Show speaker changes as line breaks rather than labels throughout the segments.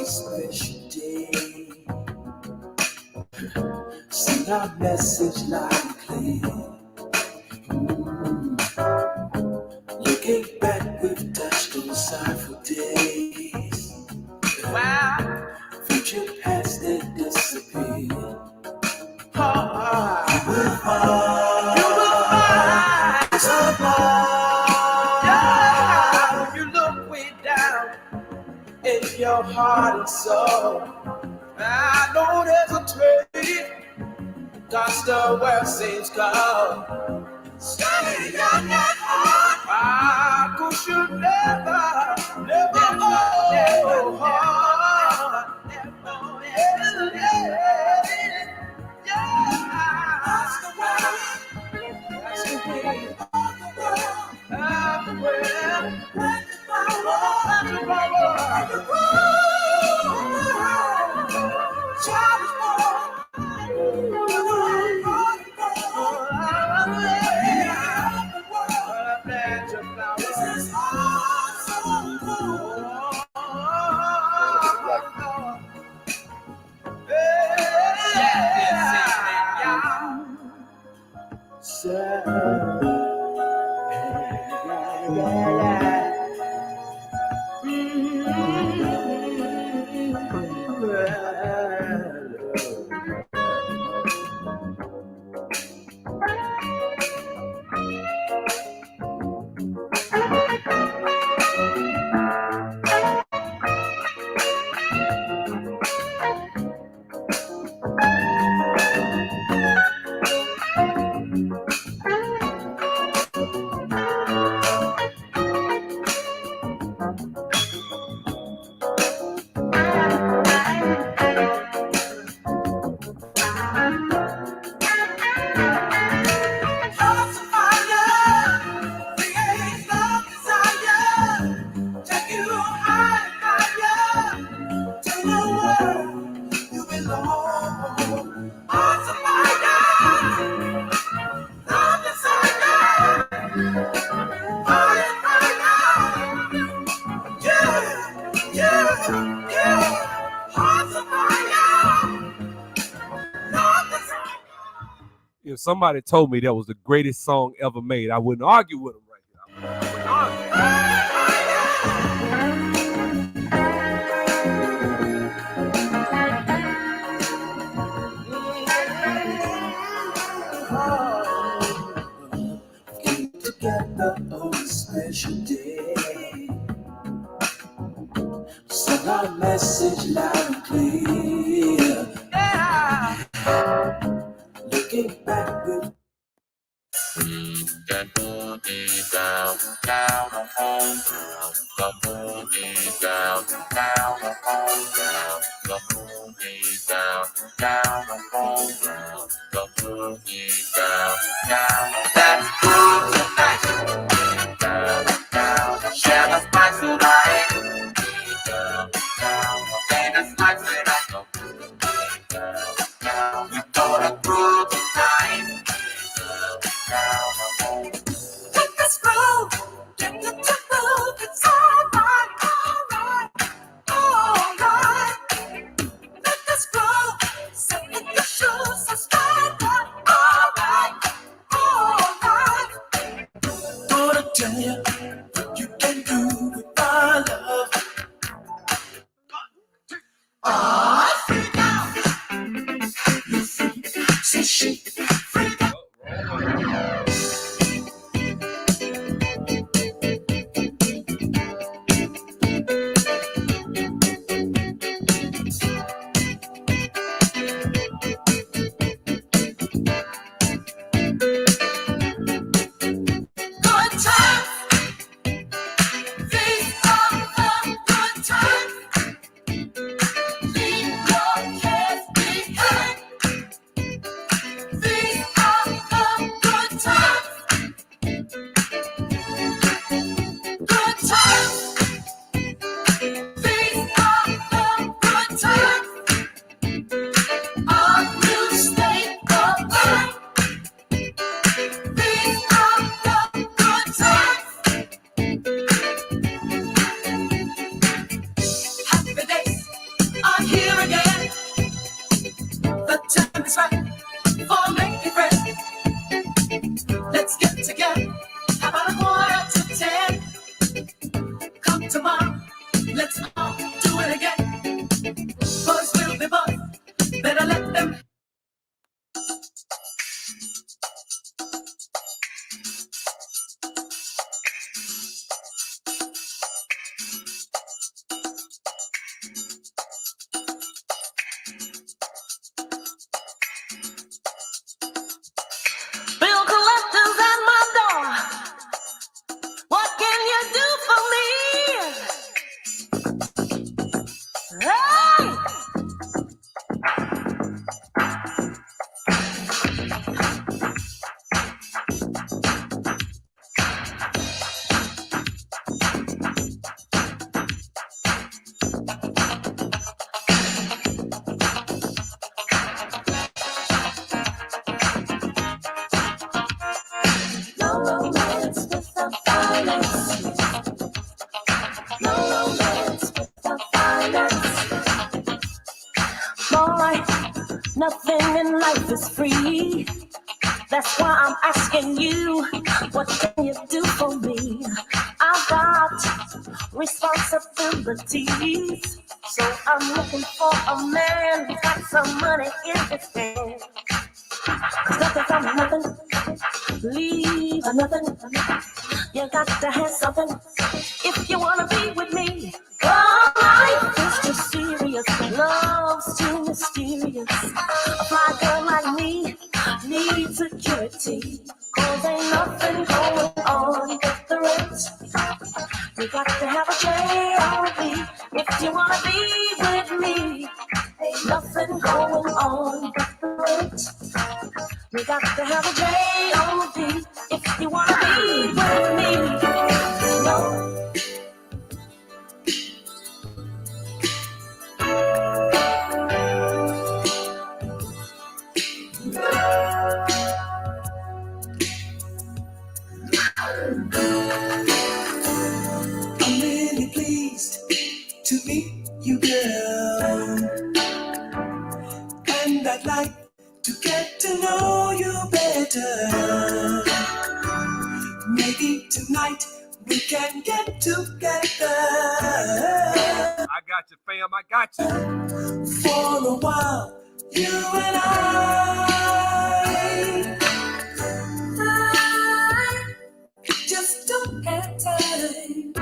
special day. Send our message loud and clear. Looking back, we've touched on sorrowful days. Wow, future past they disappear. You will find yeah, when you look way down in your heart and soul. I don't hesitate, cause the world seems cold. Stay on that heart. I could you never that's the way. That's the way of the world. Of the world. Let the power. Child is born. This is awesome.
If somebody told me that was the greatest song ever made, I wouldn't argue with them right
Came together on a special day. Send our message loud and clear. Yeah. Looking back with
that boogie down, down the home ground. The boogie down, down the home ground. The boogie down, down the home ground. The boogie down, down. That's good tonight. Down, down. Share the spice tonight. Down, down. Play the spice tonight. Down, down. We gonna groove tonight. Let this groove, get the tempo, it's alright, alright. Let this groove, set in your shoes, so stand up, alright. Gonna tell you what you can do with my love. Free now, you free, say she, free now. These are the good times.
Nothing in life is free. That's why I'm asking you, what can you do for me? I've got responsibilities, so I'm looking for a man who's got some money in his hand. 'Cause nothing from nothing, leave a nothing. You got to have something if you wanna be with me. Oh, life is too serious, love's too mysterious. A fly girl like me needs security, 'cause ain't nothing going on with the rent. You got to have a J.O.B. if you wanna be with me. Ain't nothing going on with the rent. You got to have a J.O.B. if you wanna be with me. No. I'm really pleased to meet you, girl, and I'd like to get to know you better. Maybe tonight we can get together.
I got you, fam. I got you.
For a while, you and I just don't have time.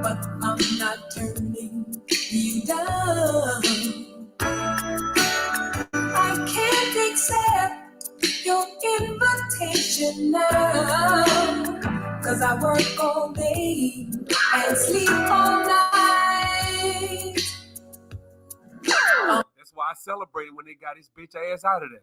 But I'm not turning you down. I can't accept your invitation now, 'cause I work all day and sleep all night.
That's why I celebrated when they got his bitch ass out of there.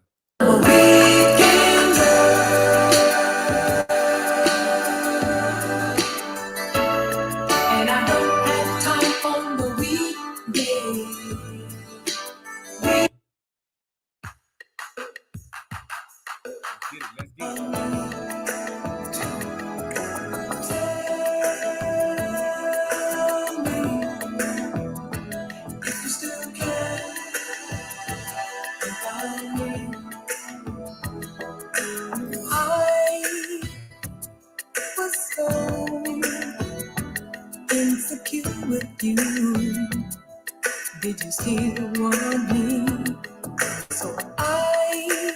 And I don't have time on the weekday.
Let's get it.
If you still care about me, I was so insecure with you. Did you still want me? So I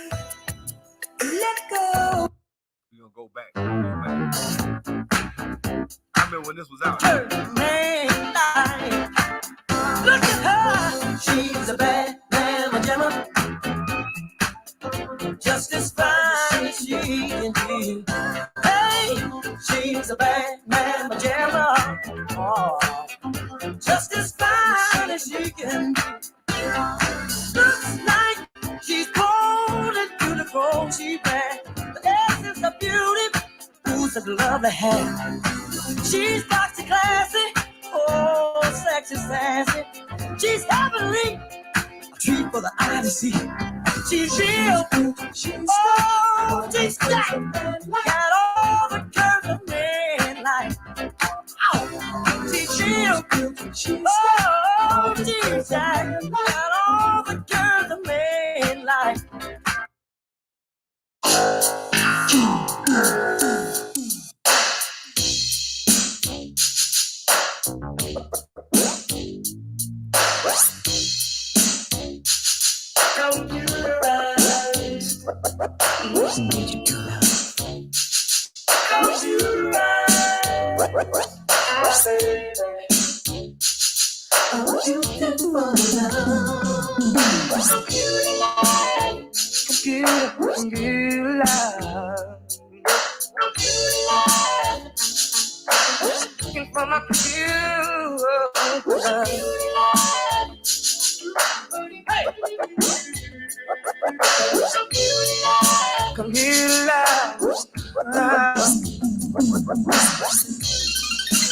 let go.
We're gonna go back. I remember when this was out.
Look at her, she's a bad mama jamma, just as fine as she can be. Hey, she's a bad mama jamma, oh, just as fine as she can be. Looks like she's cold and beautiful, she's bad. The essence of beauty, who's a lovely hair. She's foxy classy, oh, sexy sassy. She's heavenly, a treat for the eye to see. She's real, oh, she's stacked, got all the curves of men like. Oh, she's real, oh, she's stacked, got all the curves of men like.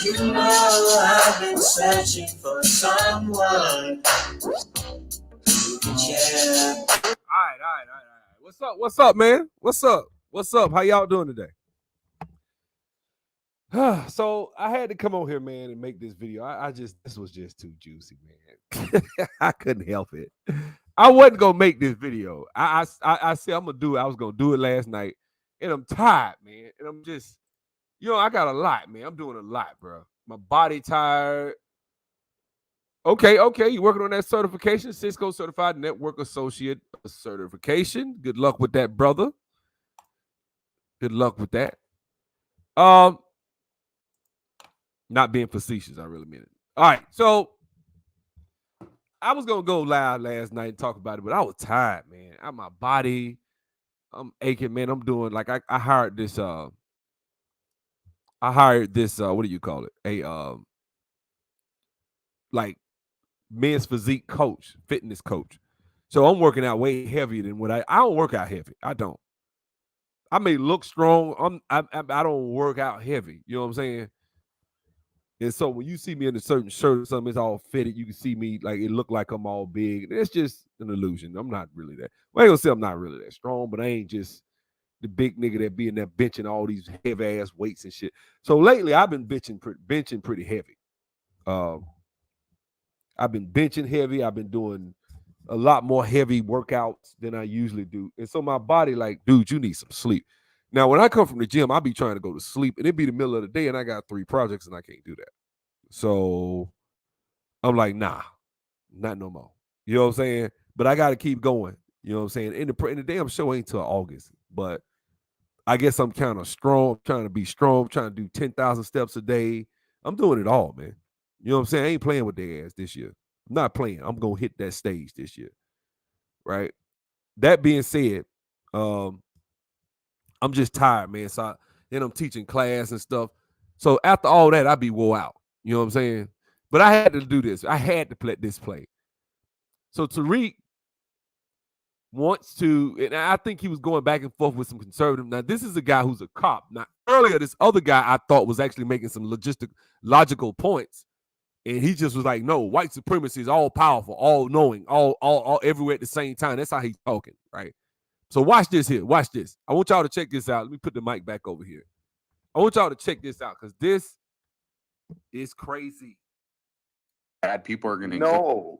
You know I've been searching for someone who can share.
All right. What's up, man? What's up? How y'all doing today? So I had to come on here, man, and make this video. This was just too juicy, man. I couldn't help it. I wasn't gonna make this video. I said I'm gonna do it. I was gonna do it last night, and I'm tired, man. And I'm just, I got a lot, man. I'm doing a lot, bro. My body tired. Okay. You working on that certification, Cisco Certified Network Associate certification. Good luck with that, brother. Good luck with that. Not being facetious, I really mean it. All right, so I was gonna go live last night and talk about it, but I was tired, man. My body, I'm aching, man. I'm doing like I hired this. What do you call it? Like men's physique coach, fitness coach. So I'm working out way heavier than what I don't work out heavy. I don't. I may look strong. I don't work out heavy. You know what I'm saying? And so when you see me in a certain shirt or something, it's all fitted. You can see me like it look like I'm all big. It's just an illusion. I'm not really that. Well, I ain't gonna say I'm not really that strong, but I ain't just the big nigga that be in there benching all these heavy ass weights and shit. So lately I've been benching pretty heavy. I've been benching heavy. I've been doing a lot more heavy workouts than I usually do. And so my body like, dude, you need some sleep. Now, when I come from the gym, I'll be trying to go to sleep and it'd be the middle of the day and I got 3 projects and I can't do that. So I'm like, nah, not no more. You know what I'm saying? But I got to keep going. You know what I'm saying? In the damn show ain't till August, but I guess I'm kind of strong, trying to be strong, trying to do 10,000 steps a day. I'm doing it all, man. You know what I'm saying? I ain't playing with their ass this year. I'm not playing. I'm going to hit that stage this year, right? That being said, I'm just tired, man. So then I'm teaching class and stuff. So after all that, I be wore out. You know what I'm saying? But I had to do this. I had to play this play. So Tariq wants to, and I think he was going back and forth with some conservative. Now, this is a guy who's a cop. Now, earlier, this other guy I thought was actually making some logical points. And he just was like, no, white supremacy is all powerful, all knowing, all everywhere at the same time. That's how he's talking, right? So watch this here. Watch this. I want y'all to check this out. Let me put the mic back over here. I want y'all to check this out because this is crazy.
Bad people are going to
no.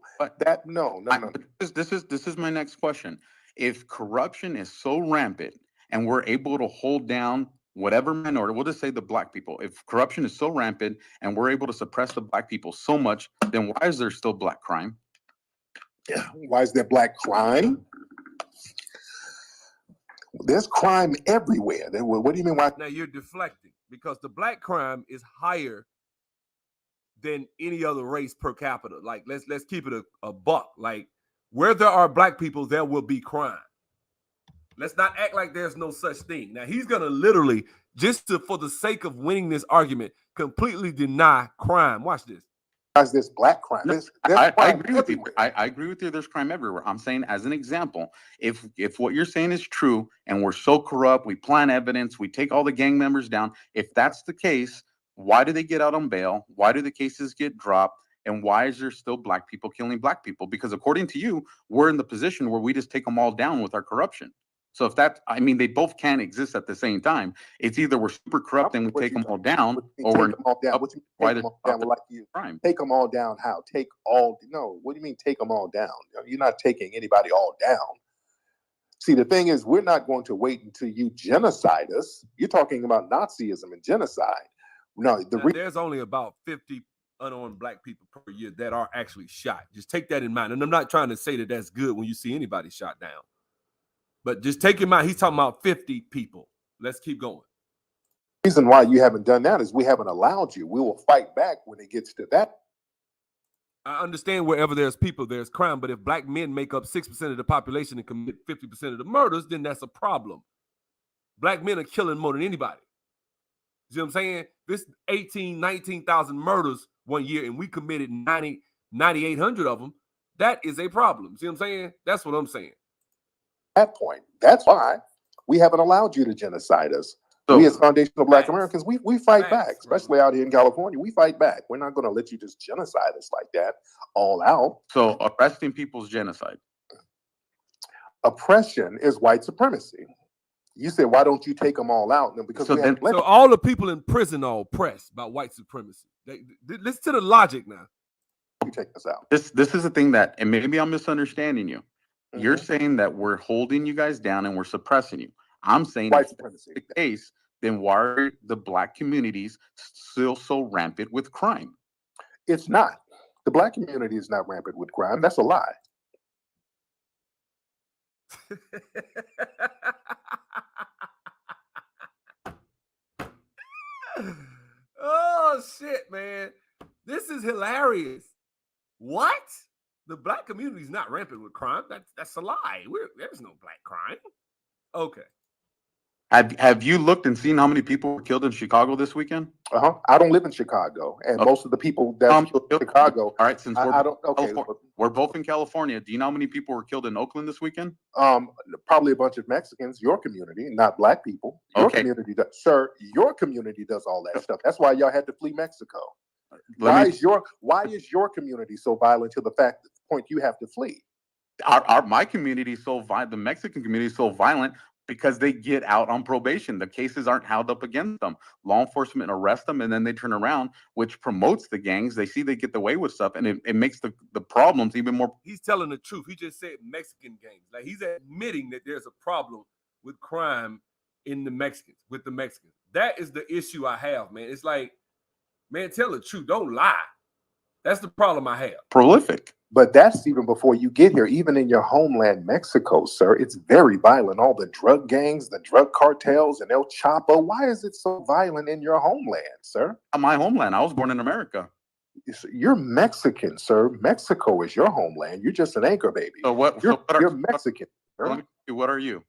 This is my next question. If corruption is so rampant and we're able to hold down whatever minority, we'll just say the black people. If corruption is so rampant and we're able to suppress the black people so much, then why is there still black crime?
Yeah. Why is there black crime? There's crime everywhere. What do you mean? Why?
Now you're deflecting because the black crime is higher than any other race per capita. Like let's keep it a buck. Like where there are black people, there will be crime. Let's not act like there's no such thing. Now he's gonna literally for the sake of winning this argument, completely deny crime. Watch this.
There's black crime.
I agree with you. I agree with you. There's crime everywhere. I'm saying, as an example, if what you're saying is true, and we're so corrupt, we plant evidence, we take all the gang members down. If that's the case, why do they get out on bail? Why do the cases get dropped? And why is there still black people killing black people? Because according to you, we're in the position where we just take them all down with our corruption. So if they both can't exist at the same time. It's either we're super corrupt and we take them all down, or we're
all down. What you mean, take them all down? Like you
crime.
Take them all down? How? No. What do you mean take them all down? You're not taking anybody all down. See, the thing is, we're not going to wait until you genocide us. You're talking about Nazism and genocide. No,
there's only about 50 unarmed black people per year that are actually shot. Just take that in mind. And I'm not trying to say that that's good when you see anybody shot down. But just take in mind, he's talking about 50 people. Let's keep going.
The reason why you haven't done that is we haven't allowed you. We will fight back when it gets to that.
I understand wherever there's people, there's crime. But if black men make up 6% of the population and commit 50% of the murders, then that's a problem. Black men are killing more than anybody. You see what I'm saying? This 19,000 murders one year, and we committed 9,800 of them. That is a problem. See what I'm saying? That's what I'm saying.
That point. That's why we haven't allowed you to genocide us. So, we as foundational Black Americans, we fight back, especially out here in California. We fight back. We're not going to let you just genocide us like that all out.
So arresting people's genocide.
Oppression is white supremacy. You said, why don't you take them all out? No, because
so all the people in prison are oppressed by white supremacy. Listen to the logic now.
You take us out.
This is the thing that, and maybe I'm misunderstanding you.
You're saying that we're holding you guys down and we're suppressing you. I'm saying
White
if
supremacy.
that's the case, then why are the black communities still so rampant with crime?
It's not. The black community is not rampant with crime. That's a lie.
Oh shit, man. This is hilarious. What? The black community is not rampant with crime. That's a lie. There's no black crime. Okay.
Have you looked and seen how many people were killed in Chicago this weekend?
I don't live in Chicago, and
Okay.
most of the people that killed in Chicago.
All right, since
I don't. Okay,
we're both in California. Do you know how many people were killed in Oakland this weekend?
Probably a bunch of Mexicans. Your community, not black people. Your
Okay.
community, sir. Your community does all that stuff. That's why y'all had to flee Mexico. Why is your community so violent to the point you have to flee?
My community is so violent. The Mexican community is so violent because they get out on probation. The cases aren't held up against them. Law enforcement arrest them and then they turn around, which promotes the gangs. They see they get away with stuff, and it makes the problems even more.
He's telling the truth. He just said Mexican gangs. Like, he's admitting that there's a problem with crime in the Mexicans, with the Mexicans. That is the issue I have, man. It's like, man, tell the truth. Don't lie. That's the problem I have.
Prolific.
But that's even before you get here. Even in your homeland, Mexico, sir, it's very violent. All the drug gangs, the drug cartels, and El Chapo. Why is it so violent in your homeland, sir?
My homeland. I was born in America.
You're Mexican, sir. Mexico is your homeland. You're just an anchor baby.
So what?
You're Mexican. Sir.
What are you?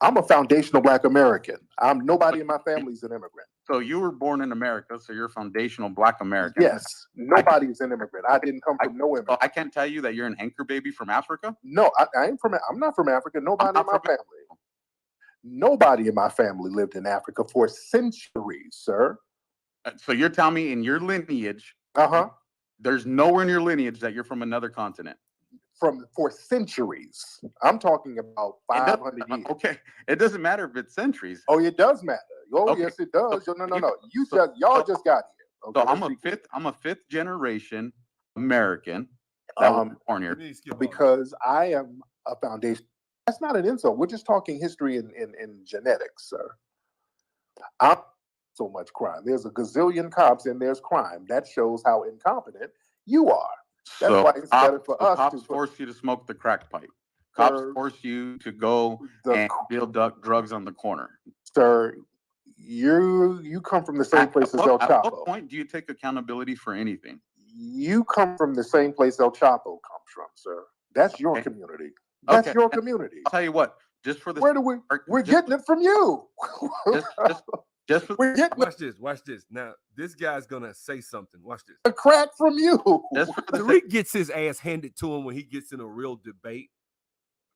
I'm a foundational Black American. Nobody in my family's an immigrant.
So you were born in America, so you're foundational Black American.
Yes, nobody's an immigrant. I didn't come from no immigrant.
So I can't tell you that you're an anchor baby from Africa.
No, I'm not from Africa. Nobody in my family. Nobody in my family lived in Africa for centuries, sir.
So you're telling me in your lineage, there's nowhere in your lineage that you're from another continent.
For centuries. I'm talking about 500 years.
Okay, it doesn't matter if it's centuries.
Oh, it does matter. Oh, okay. Yes, it does. No. Y'all just got here. Okay,
so I'm a fifth generation American that was born here.
Because I am a foundation. That's not an insult. We're just talking history in genetics, sir. I'm so much crime. There's a gazillion cops and there's crime. That shows how incompetent you are. That's why it's better for us.
Cops force you to smoke the crack pipe. Cops force you to go and deal drugs on the corner.
Sir, you come from the same place as El Chapo.
At what point do you take accountability for anything?
You come from the same place El Chapo comes from, sir. That's your community. That's your community.
I'll tell you what. Just for this,
we're getting it from you.
Watch this. Now, this guy's gonna say something. Watch this.
A crack from you.
Tariq gets his ass handed to him when he gets in a real debate.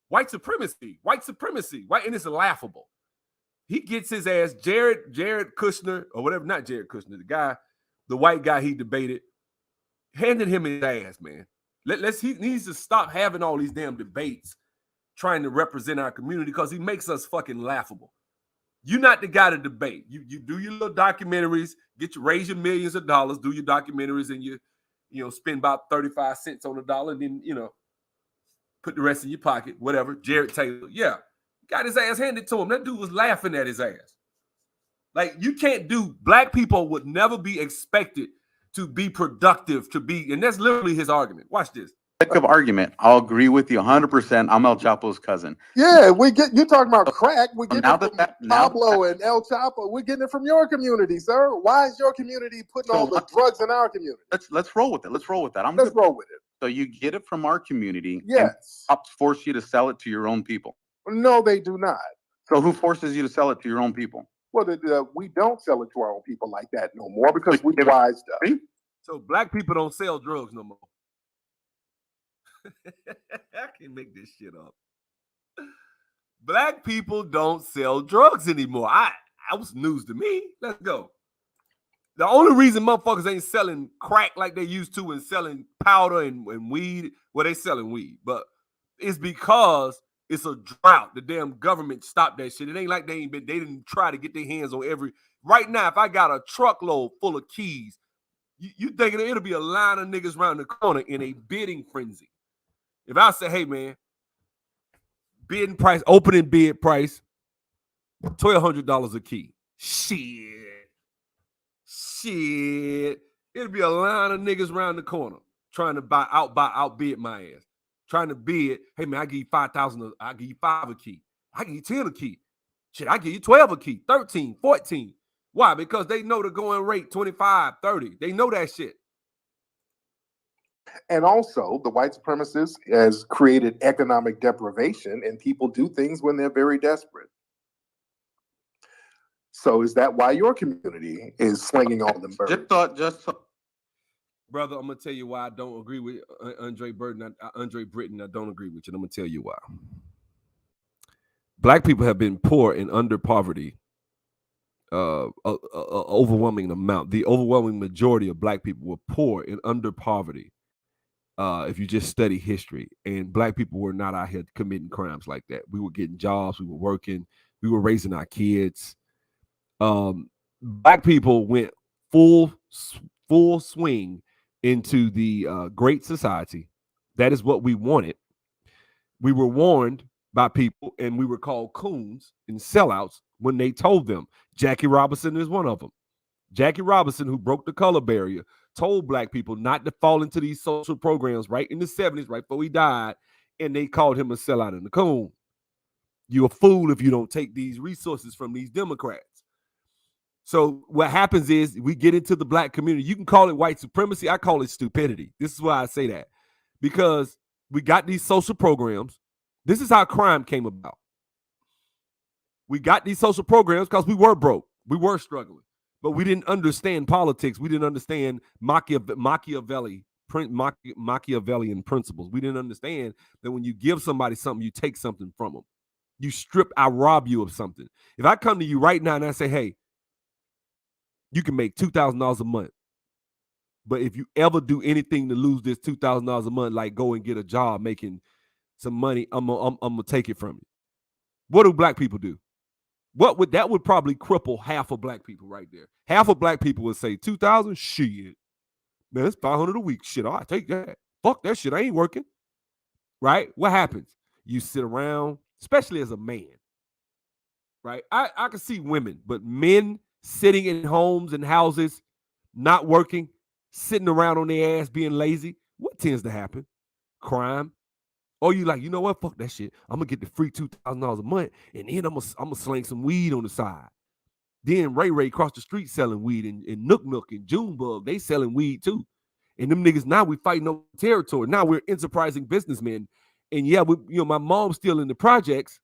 White supremacy, and it's laughable. He gets his ass, Jared Kushner, or whatever, not Jared Kushner, the white guy he debated, handed him his ass, man. He needs to stop having all these damn debates trying to represent our community because he makes us fucking laughable. You're not the guy to debate. You do your little documentaries, raise your millions of dollars, do your documentaries, and you spend about 35 cents on the dollar, and then put the rest in your pocket, whatever. Jared Taylor, got his ass handed to him. That dude was laughing at his ass. Like, you can't black people would never be expected to be productive, and that's literally his argument. Watch this.
Argument. I'll agree with you 100%. I'm El Chapo's cousin.
Yeah, you're talking about crack. We're getting it from Pablo and El Chapo. We're getting it from your community, sir. Why is your community putting all the drugs in our community?
Let's roll with it. Let's roll with that.
Let's roll with it.
So you get it from our community.
Yes.
And cops force you to sell it to your own people.
No, they do not.
So who forces you to sell it to your own people?
Well, we don't sell it to our own people like that no more because we wised up.
So black people don't sell drugs no more. I can't make this shit up. Black people don't sell drugs anymore. That was news to me. Let's go. The only reason motherfuckers ain't selling crack like they used to and selling powder and weed, well, they selling weed, but it's because it's a drought. The damn government stopped that shit. It ain't like they didn't try to get their hands on every. Right now, if I got a truckload full of keys, you thinking it'll be a line of niggas around the corner in a bidding frenzy. If I say, hey, man, Bidding price, opening bid price, $1,200 a key. Shit. It'll be a line of niggas around the corner trying to outbid my ass. Trying to bid, hey man, I give you 5,000, I give you 5 a key. I give you 10 a key. Shit, I give you 12 a key, 13, 14. Why? Because they know the going rate, 25, 30. They know that shit.
And also, the white supremacist has created economic deprivation, and people do things when they're very desperate. So is that why your community is slinging all them birds?
Brother, I'm gonna tell you why I don't agree with Andre Britton. I don't agree with you. I'm gonna tell you why. Black people have been poor and under poverty. Overwhelming amount. The overwhelming majority of black people were poor and under poverty. If you just study history, and black people were not out here committing crimes like that. We were getting jobs, we were working, we were raising our kids. Black people went full swing into the great society. That is what we wanted. We were warned by people, and we were called coons and sellouts when they told them. Jackie Robinson is one of them. Jackie Robinson, who broke the color barrier, told black people not to fall into these social programs right in the 70s, right before he died, and they called him a sellout and a coon. You're a fool if you don't take these resources from these Democrats. So what happens is we get into the black community. You can call it white supremacy. I call it stupidity. This is why I say that. Because we got these social programs. This is how crime came about. We got these social programs because we were broke. We were struggling. But we didn't understand politics. We didn't understand Machiavellian principles. We didn't understand that when you give somebody something, you take something from them. You strip, I rob you of something. If I come to you right now and I say, hey, you can make $2,000 a month, but if you ever do anything to lose this $2,000 a month, like go and get a job making some money, I'm gonna take it from you. What do black people do? That would probably cripple half of black people right there. Half of black people would say 2,000, shit, man, it's 500 a week. Shit, I take that. Fuck that shit. I ain't working. Right? What happens? You sit around, especially as a man. Right? I can see women, but men sitting in homes and houses, not working, sitting around on their ass being lazy. What tends to happen? Crime. Or you like, you know what? Fuck that shit. I'm gonna get the free $2,000 a month, and then I'm gonna sling some weed on the side. Then Ray across the street selling weed, and Nook and Junebug, they selling weed too. And them niggas, now we fighting over territory. Now we're enterprising businessmen. And yeah, my mom's still in the projects,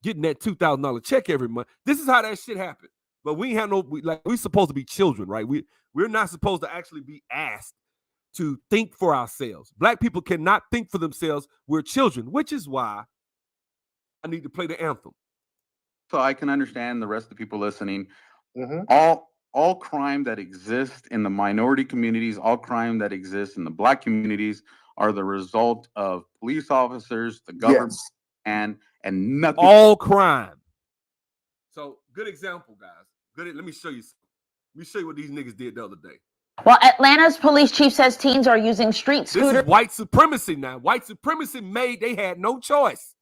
getting that $2,000 check every month. This is how that shit happened. But we have we're supposed to be children, right? We're not supposed to actually be asked to think for ourselves. Black people cannot think for themselves. We're children, which is why I need to play the anthem.
So I can understand the rest of the people listening.
Mm-hmm.
All crime that exists in the minority communities, all crime that exists in the black communities are the result of police officers, the government,
Yes.
and nothing.
All crime. So good example, guys. Let me show you. Let me show you what these niggas did the other day.
Well, Atlanta's police chief says teens are using street scooters.
This is white supremacy now. White supremacy they had no choice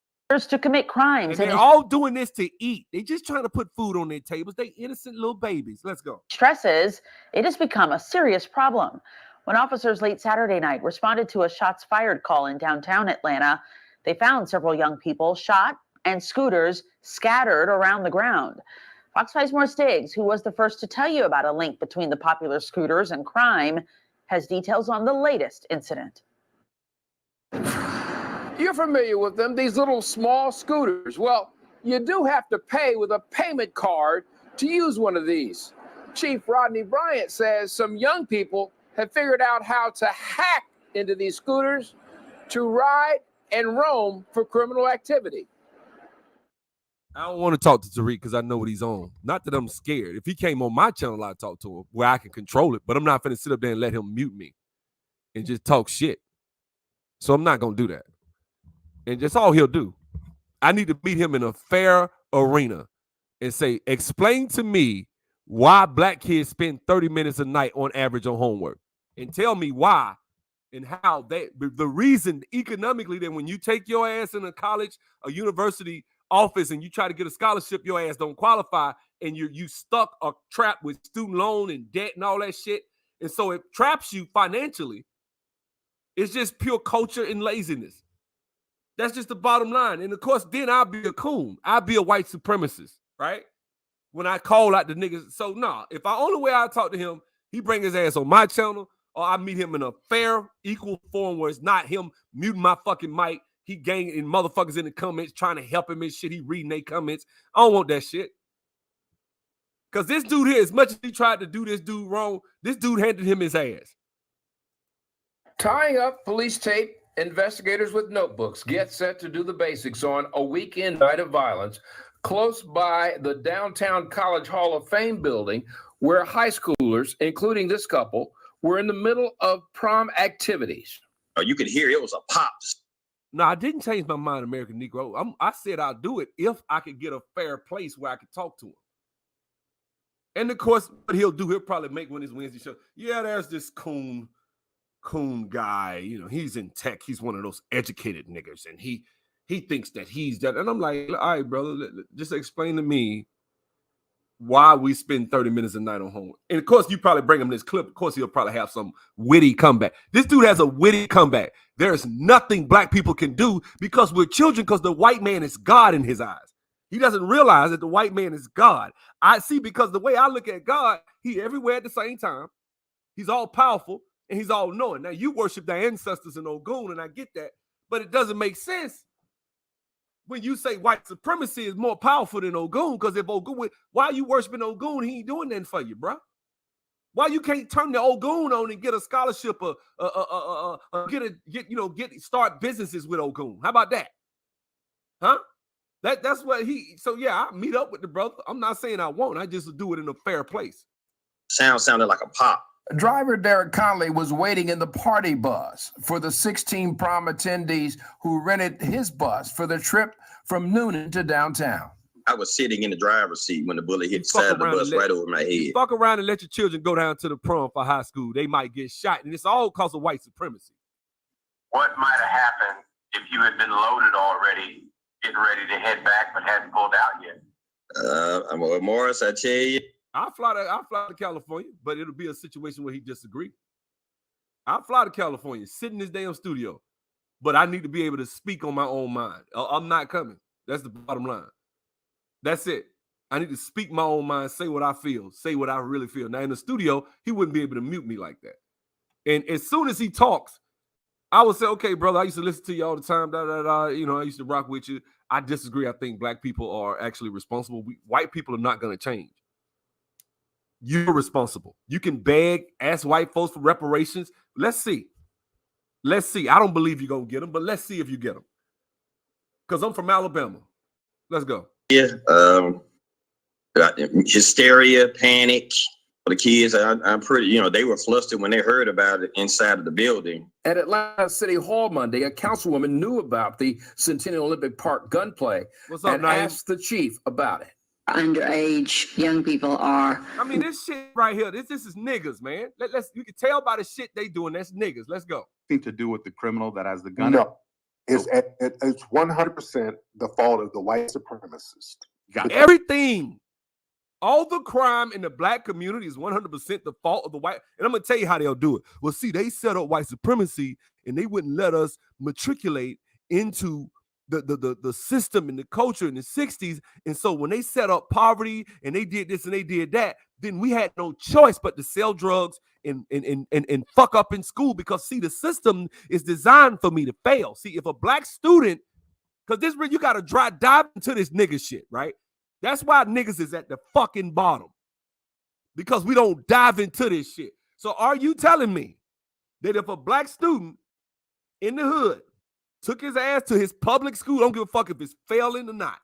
to commit crimes.
And they're all doing this to eat. They just trying to put food on their tables. They innocent little babies. Let's go.
Stresses, it has become a serious problem. When officers late Saturday night responded to a shots fired call in downtown Atlanta, they found several young people shot and scooters scattered around the ground. Fox 5's More Stiggs, who was the first to tell you about a link between the popular scooters and crime, has details on the latest incident.
You're familiar with them, these little small scooters. Well, you do have to pay with a payment card to use one of these. Chief Rodney Bryant says some young people have figured out how to hack into these scooters to ride and roam for criminal activity.
I don't want to talk to Tariq because I know what he's on. Not that I'm scared. If he came on my channel, I'd talk to him where I can control it. But I'm not going to sit up there and let him mute me and just talk shit. So I'm not going to do that. And that's all he'll do. I need to meet him in a fair arena and say, explain to me why black kids spend 30 minutes a night on average on homework. And tell me why and how the reason economically that when you take your ass in a college, a university office, and you try to get a scholarship, your ass don't qualify, and you stuck or trapped with student loan and debt and all that shit. And so it traps you financially. It's just pure culture and laziness. That's just the bottom line. And of course, then I'll be a coon. I'll be a white supremacist, right? When I call out the niggas. So nah, if I only way I talk to him, he bring his ass on my channel, or I meet him in a fair, equal forum where it's not him muting my fucking mic. He ganging motherfuckers in the comments trying to help him and shit. He reading their comments. I don't want that shit. Because this dude here, as much as he tried to do this dude wrong, this dude handed him his ass.
Tying up police tape, investigators with notebooks get set to do the basics on a weekend night of violence close by the downtown College Hall of Fame building, where high schoolers, including this couple, were in the middle of prom activities.
You could hear it was a pop.
No, I didn't change my mind, American Negro. I said I'll do it if I could get a fair place where I could talk to him. And of course, what he'll do, he'll probably make one of his Wednesday shows. Yeah, there's this coon guy. You know, he's in tech. He's one of those educated niggas, and he thinks that he's that. And I'm like, all right, brother, just explain to me why we spend 30 minutes a night on homework. And of course, you probably bring him this clip. Of course, he'll probably have some witty comeback. This dude has a witty comeback. There's nothing black people can do because we're children, because the white man is God in his eyes. He doesn't realize that the white man is God. I see, because the way I look at God, he everywhere at the same time. He's all powerful and he's all knowing. Now, you worship the ancestors in Ogun, and I get that, but it doesn't make sense when you say white supremacy is more powerful than Ogun, because if Ogun, why are you worshiping Ogun? He ain't doing nothing for you, bro. Why you can't turn the Ogun on and get a scholarship or start businesses with Ogun? How about that? Huh? That's what so yeah, I meet up with the brother. I'm not saying I won't. I just do it in a fair place.
Sounded like a pop.
Driver Derek Conley was waiting in the party bus for the 16 prom attendees who rented his bus for the trip from Noonan to downtown.
I was sitting in the driver's seat when the bullet hit the side of the bus right over my head.
Fuck around and let your children go down to the prom for high school. They might get shot, and it's all because of white supremacy.
What might have happened if you had been loaded already, getting ready to head back but hadn't pulled out yet?
Morris, I tell you.
I'll fly to California, but it'll be a situation where he disagrees. I'll fly to California, sit in this damn studio, but I need to be able to speak on my own mind. I'm not coming. That's the bottom line. That's it. I need to speak my own mind, say what I feel, say what I really feel. Now, in the studio, he wouldn't be able to mute me like that. And as soon as he talks, I would say, okay, brother, I used to listen to you all the time. You know, I used to rock with you. I disagree. I think black people are actually responsible. White people are not going to change. You're responsible. You can beg, ask white folks for reparations. Let's see. I don't believe you're going to get them, but let's see if you get them. Because I'm from Alabama. Let's go.
Yeah. Hysteria, panic for the kids. I'm pretty, they were flustered when they heard about it inside of the building.
At Atlanta City Hall Monday, a councilwoman knew about the Centennial Olympic Park gunplay and asked the chief about it.
Underage young people are.
I mean, this shit right here, this is niggas, man. You can tell by the shit they doing. That's niggas. Let's go.
To do with the criminal that has the gun?
No, it's 100% the fault of the white supremacist.
Everything, all the crime in the black community is 100% the fault of the white. And I'm gonna tell you how they'll do it. Well, see, they set up white supremacy, and they wouldn't let us matriculate into the system and the culture in the 60s. And so when they set up poverty and they did this and they did that, then we had no choice but to sell drugs and fuck up in school, because see, the system is designed for me to fail. See, if a black student, because you got to dive into this nigga shit, right? That's why niggas is at the fucking bottom, because we don't dive into this shit. So are you telling me that if a black student in the hood took his ass to his public school, don't give a fuck if it's failing or not,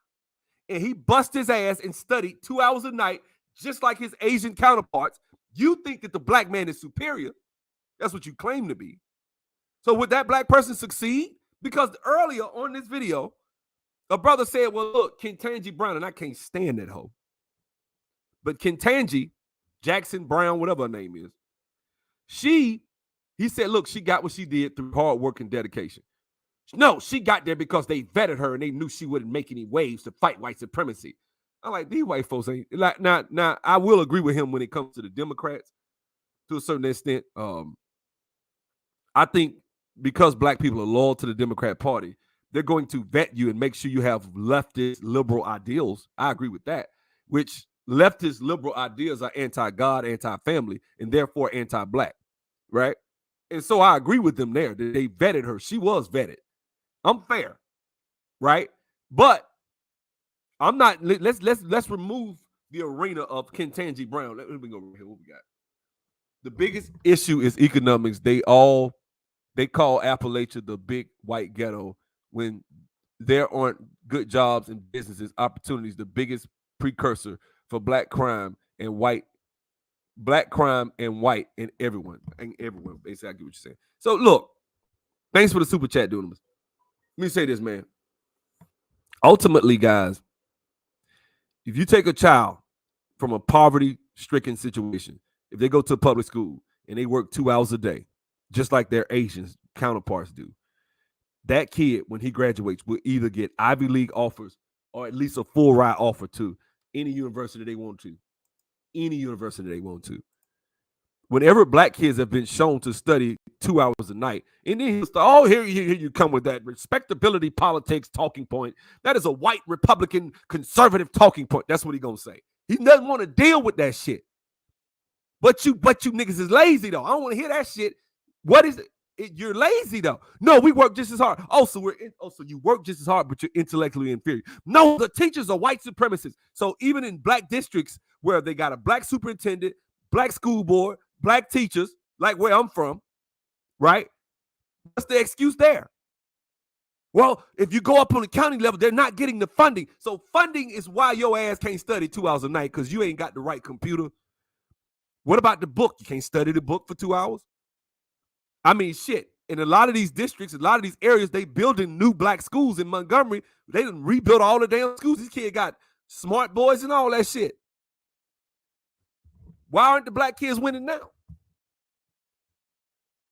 and he bust his ass and studied 2 hours a night, just like his Asian counterparts, you think that the black man is superior? That's what you claim to be. So would that black person succeed? Because earlier on this video, a brother said, well, look, Ketanji Brown, and I can't stand that hoe, but Ketanji Jackson Brown, whatever her name is, she He said, look, she got what she did through hard work and dedication. No, she got there because they vetted her and they knew she wouldn't make any waves to fight white supremacy. I'm like, these white folks ain't like now. I will agree with him when it comes to the Democrats to a certain extent. I think because black people are loyal to the Democrat Party, they're going to vet you and make sure you have leftist liberal ideals. I agree with that, which leftist liberal ideas are anti-God, anti-family, and therefore anti-black, right? And so I agree with them there. They vetted her. She was vetted. I'm fair, right? But I'm not. Let's remove the arena of Ketanji Brown. Let me go over here. What we got? The biggest issue is economics. They call Appalachia the big white ghetto when there aren't good jobs and businesses, opportunities. The biggest precursor for black crime and white and everyone. Basically, I get what you're saying. So look, thanks for the super chat, Dunamis. Let me say this, man. Ultimately, guys, if you take a child from a poverty-stricken situation, if they go to a public school and they work 2 hours a day, just like their Asian counterparts do, that kid, when he graduates, will either get Ivy League offers or at least a full ride offer to any university they want to. Any university they want to. Whenever black kids have been shown to study 2 hours a night, and then he'll start, here you come with that respectability politics talking point. That is a white Republican conservative talking point. That's what he's gonna say. He doesn't want to deal with that shit. But you niggas is lazy though. I don't want to hear that shit. What is it? You're lazy though. No, we work just as hard. So you work just as hard, but you're intellectually inferior. No, the teachers are white supremacists. So even in black districts where they got a black superintendent, black school board, black teachers, like where I'm from, right? What's the excuse there? Well, if you go up on the county level, they're not getting the funding. So funding is why your ass can't study 2 hours a night, because you ain't got the right computer. What about the book? You can't study the book for 2 hours? I mean, shit. In a lot of these districts, a lot of these areas, they building new black schools in Montgomery. They done rebuilt all the damn schools. These kids got smart boys and all that shit. Why aren't the black kids winning now?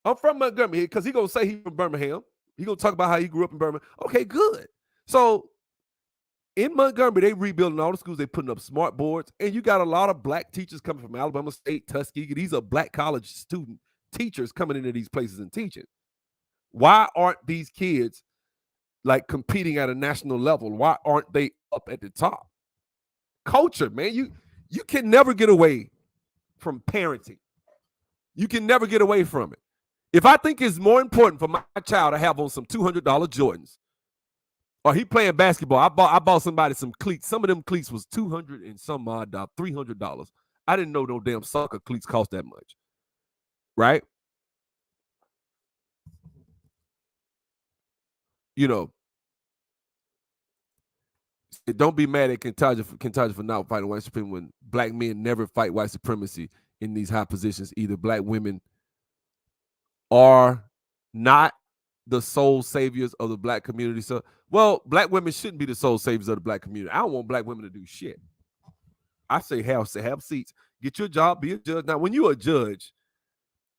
I'm from Montgomery because he gonna say he's from Birmingham. He gonna talk about how he grew up in Birmingham. Okay, good. So in Montgomery, they rebuilding all the schools. They putting up smart boards, and you got a lot of black teachers coming from Alabama State, Tuskegee. These are black college student teachers coming into these places and teaching. Why aren't these kids like competing at a national level? Why aren't they up at the top? Culture, man. You can never get away from parenting. You can never get away from it. If I think it's more important for my child to have on some $200 Jordans, or he playing basketball, I bought somebody some cleats. Some of them cleats was $200 and some odd $300. I didn't know no damn soccer cleats cost that much, right? You know, don't be mad at Ketanji for not fighting white supremacy when black men never fight white supremacy in these high positions. Either black women are not the sole saviors of the black community. So, well, black women shouldn't be the sole saviors of the black community. I don't want black women to do shit. I say have seats, get your job, be a judge. Now, when you're a judge,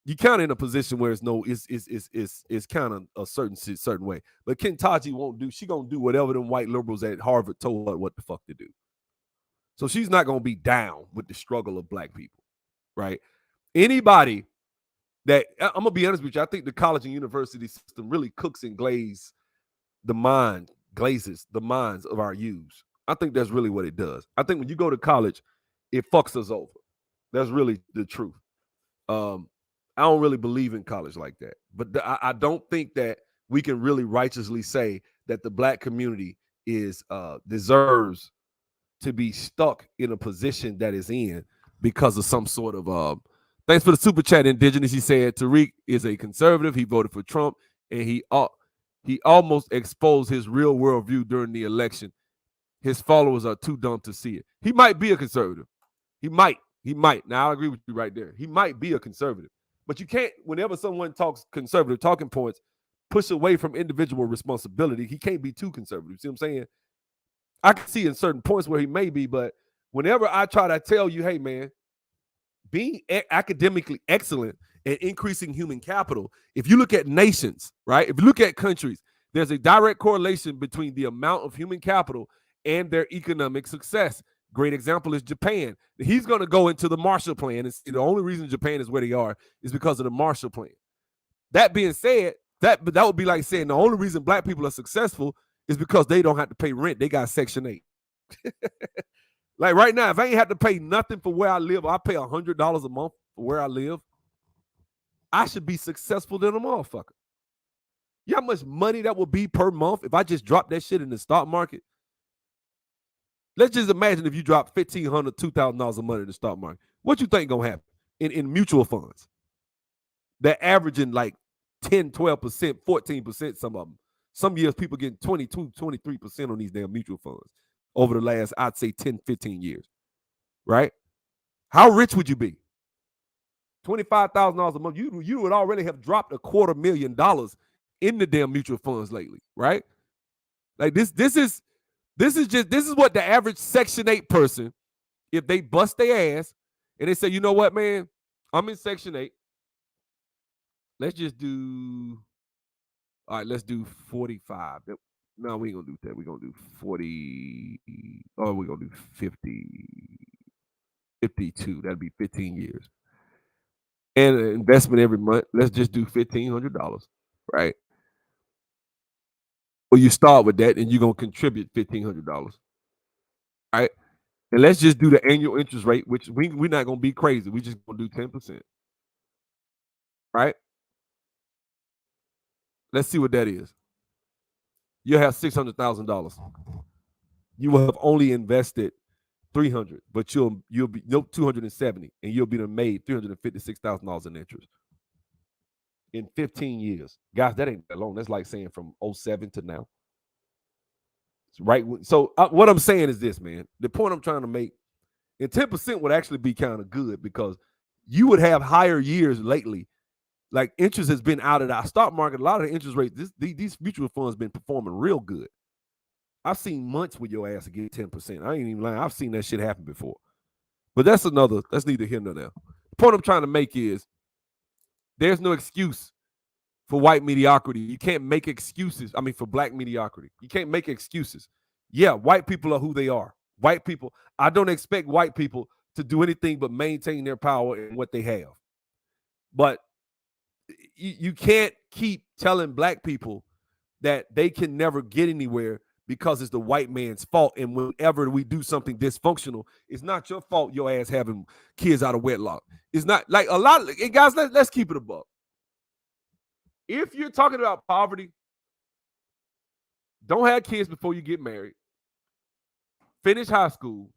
you kind of in a position where it's kind of a certain way. But Ketanji won't do. She gonna do whatever them white liberals at Harvard told her what the fuck to do. So she's not gonna be down with the struggle of black people, right? Anybody that, I'm gonna be honest with you, I think the college and university system really cooks and glazes the minds of our youths. I think that's really what it does. I think when you go to college, it fucks us over. That's really the truth. I don't really believe in college like that. But I don't think that we can really righteously say that the black community deserves to be stuck in a position that is in because of some sort of thanks for the super chat, Indigenous. He said Tariq is a conservative. He voted for Trump, and he almost exposed his real world view during the election. His followers are too dumb to see it. He might be a conservative. He might. Now, I agree with you right there. He might be a conservative. But you can't, whenever someone talks conservative talking points, push away from individual responsibility. He can't be too conservative. See what I'm saying? I can see in certain points where he may be, but whenever I try to tell you, hey, man, being academically excellent and increasing human capital, if you look at nations, right? If you look at countries, there's a direct correlation between the amount of human capital and their economic success. Great example is Japan. He's going to go into the Marshall Plan and see the only reason Japan is where they are is because of the Marshall Plan. That being said, that would be like saying the only reason black people are successful is because they don't have to pay rent. They got Section 8. Like right now, if I ain't have to pay nothing for where I live, I pay $100 a month for where I live, I should be successful than a motherfucker. You know how much money that would be per month if I just drop that shit in the stock market? Let's just imagine if you drop $1,500, $2,000 a month in the stock market. What you think gonna happen in mutual funds? They're averaging like 10, 12%, 14%, some of them. Some years people getting 22, 23% on these damn mutual funds over the last, I'd say 10, 15 years, right? How rich would you be? $25,000 a month. You would already have dropped $250,000 in the damn mutual funds lately, right? Like this is what the average Section 8 person, if they bust their ass and they say, you know what, man, I'm in Section 8. Let's just do, all right, let's do 45. No, we ain't gonna do that. We're gonna do 40. Oh, we're gonna do 50, 52. That'd be 15 years. And an investment every month. Let's just do $1,500, right? Well, you start with that and you're gonna contribute $1,500, right? And let's just do the annual interest rate, which we're not gonna be crazy. We just gonna do 10%, right? Let's see what that is. You'll have $600,000. You will have only invested $300, but you'll be $270, and you'll be made $356,000 in interest in 15 years. Guys, that ain't that long. That's like saying from 07 to now. Right. So what I'm saying is this, man. The point I'm trying to make, and 10% would actually be kind of good because you would have higher years lately. Like interest has been out of our stock market. A lot of the interest rates, these mutual funds been performing real good. I've seen months with your ass to get 10%. I ain't even lying. I've seen that shit happen before. But that's neither here nor there. The point I'm trying to make is there's no excuse for white mediocrity. You can't make excuses. I mean, for black mediocrity. You can't make excuses. Yeah, white people are who they are. White people, I don't expect white people to do anything but maintain their power and what they have. But you can't keep telling black people that they can never get anywhere because it's the white man's fault. And whenever we do something dysfunctional, it's not your fault your ass having kids out of wedlock. It's not like a lot of, and guys, let's keep it a buck. If you're talking about poverty, don't have kids before you get married. Finish high school,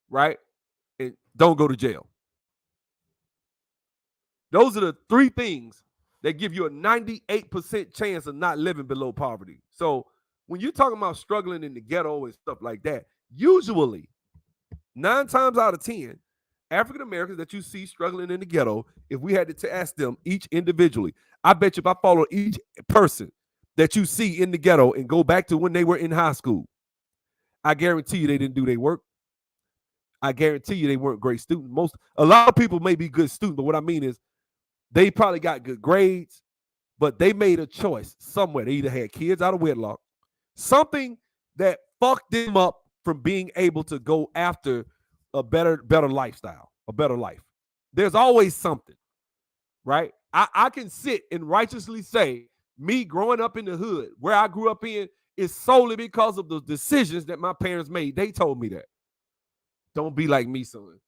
right? And don't go to jail. Those are the three things that give you a 98% chance of not living below poverty. So when you're talking about struggling in the ghetto and stuff like that, usually 9 times out of 10, African Americans that you see struggling in the ghetto, if we had to ask them each individually, I bet you if I follow each person that you see in the ghetto and go back to when they were in high school, I guarantee you they didn't do their work. I guarantee you they weren't great students. A lot of people may be good students, but what I mean is they probably got good grades, but they made a choice somewhere. They either had kids out of wedlock, something that fucked them up from being able to go after a better lifestyle, a better life. There's always something, right? I can sit and righteously say me growing up in the hood, where I grew up in, is solely because of the decisions that my parents made. They told me that. Don't be like me, son.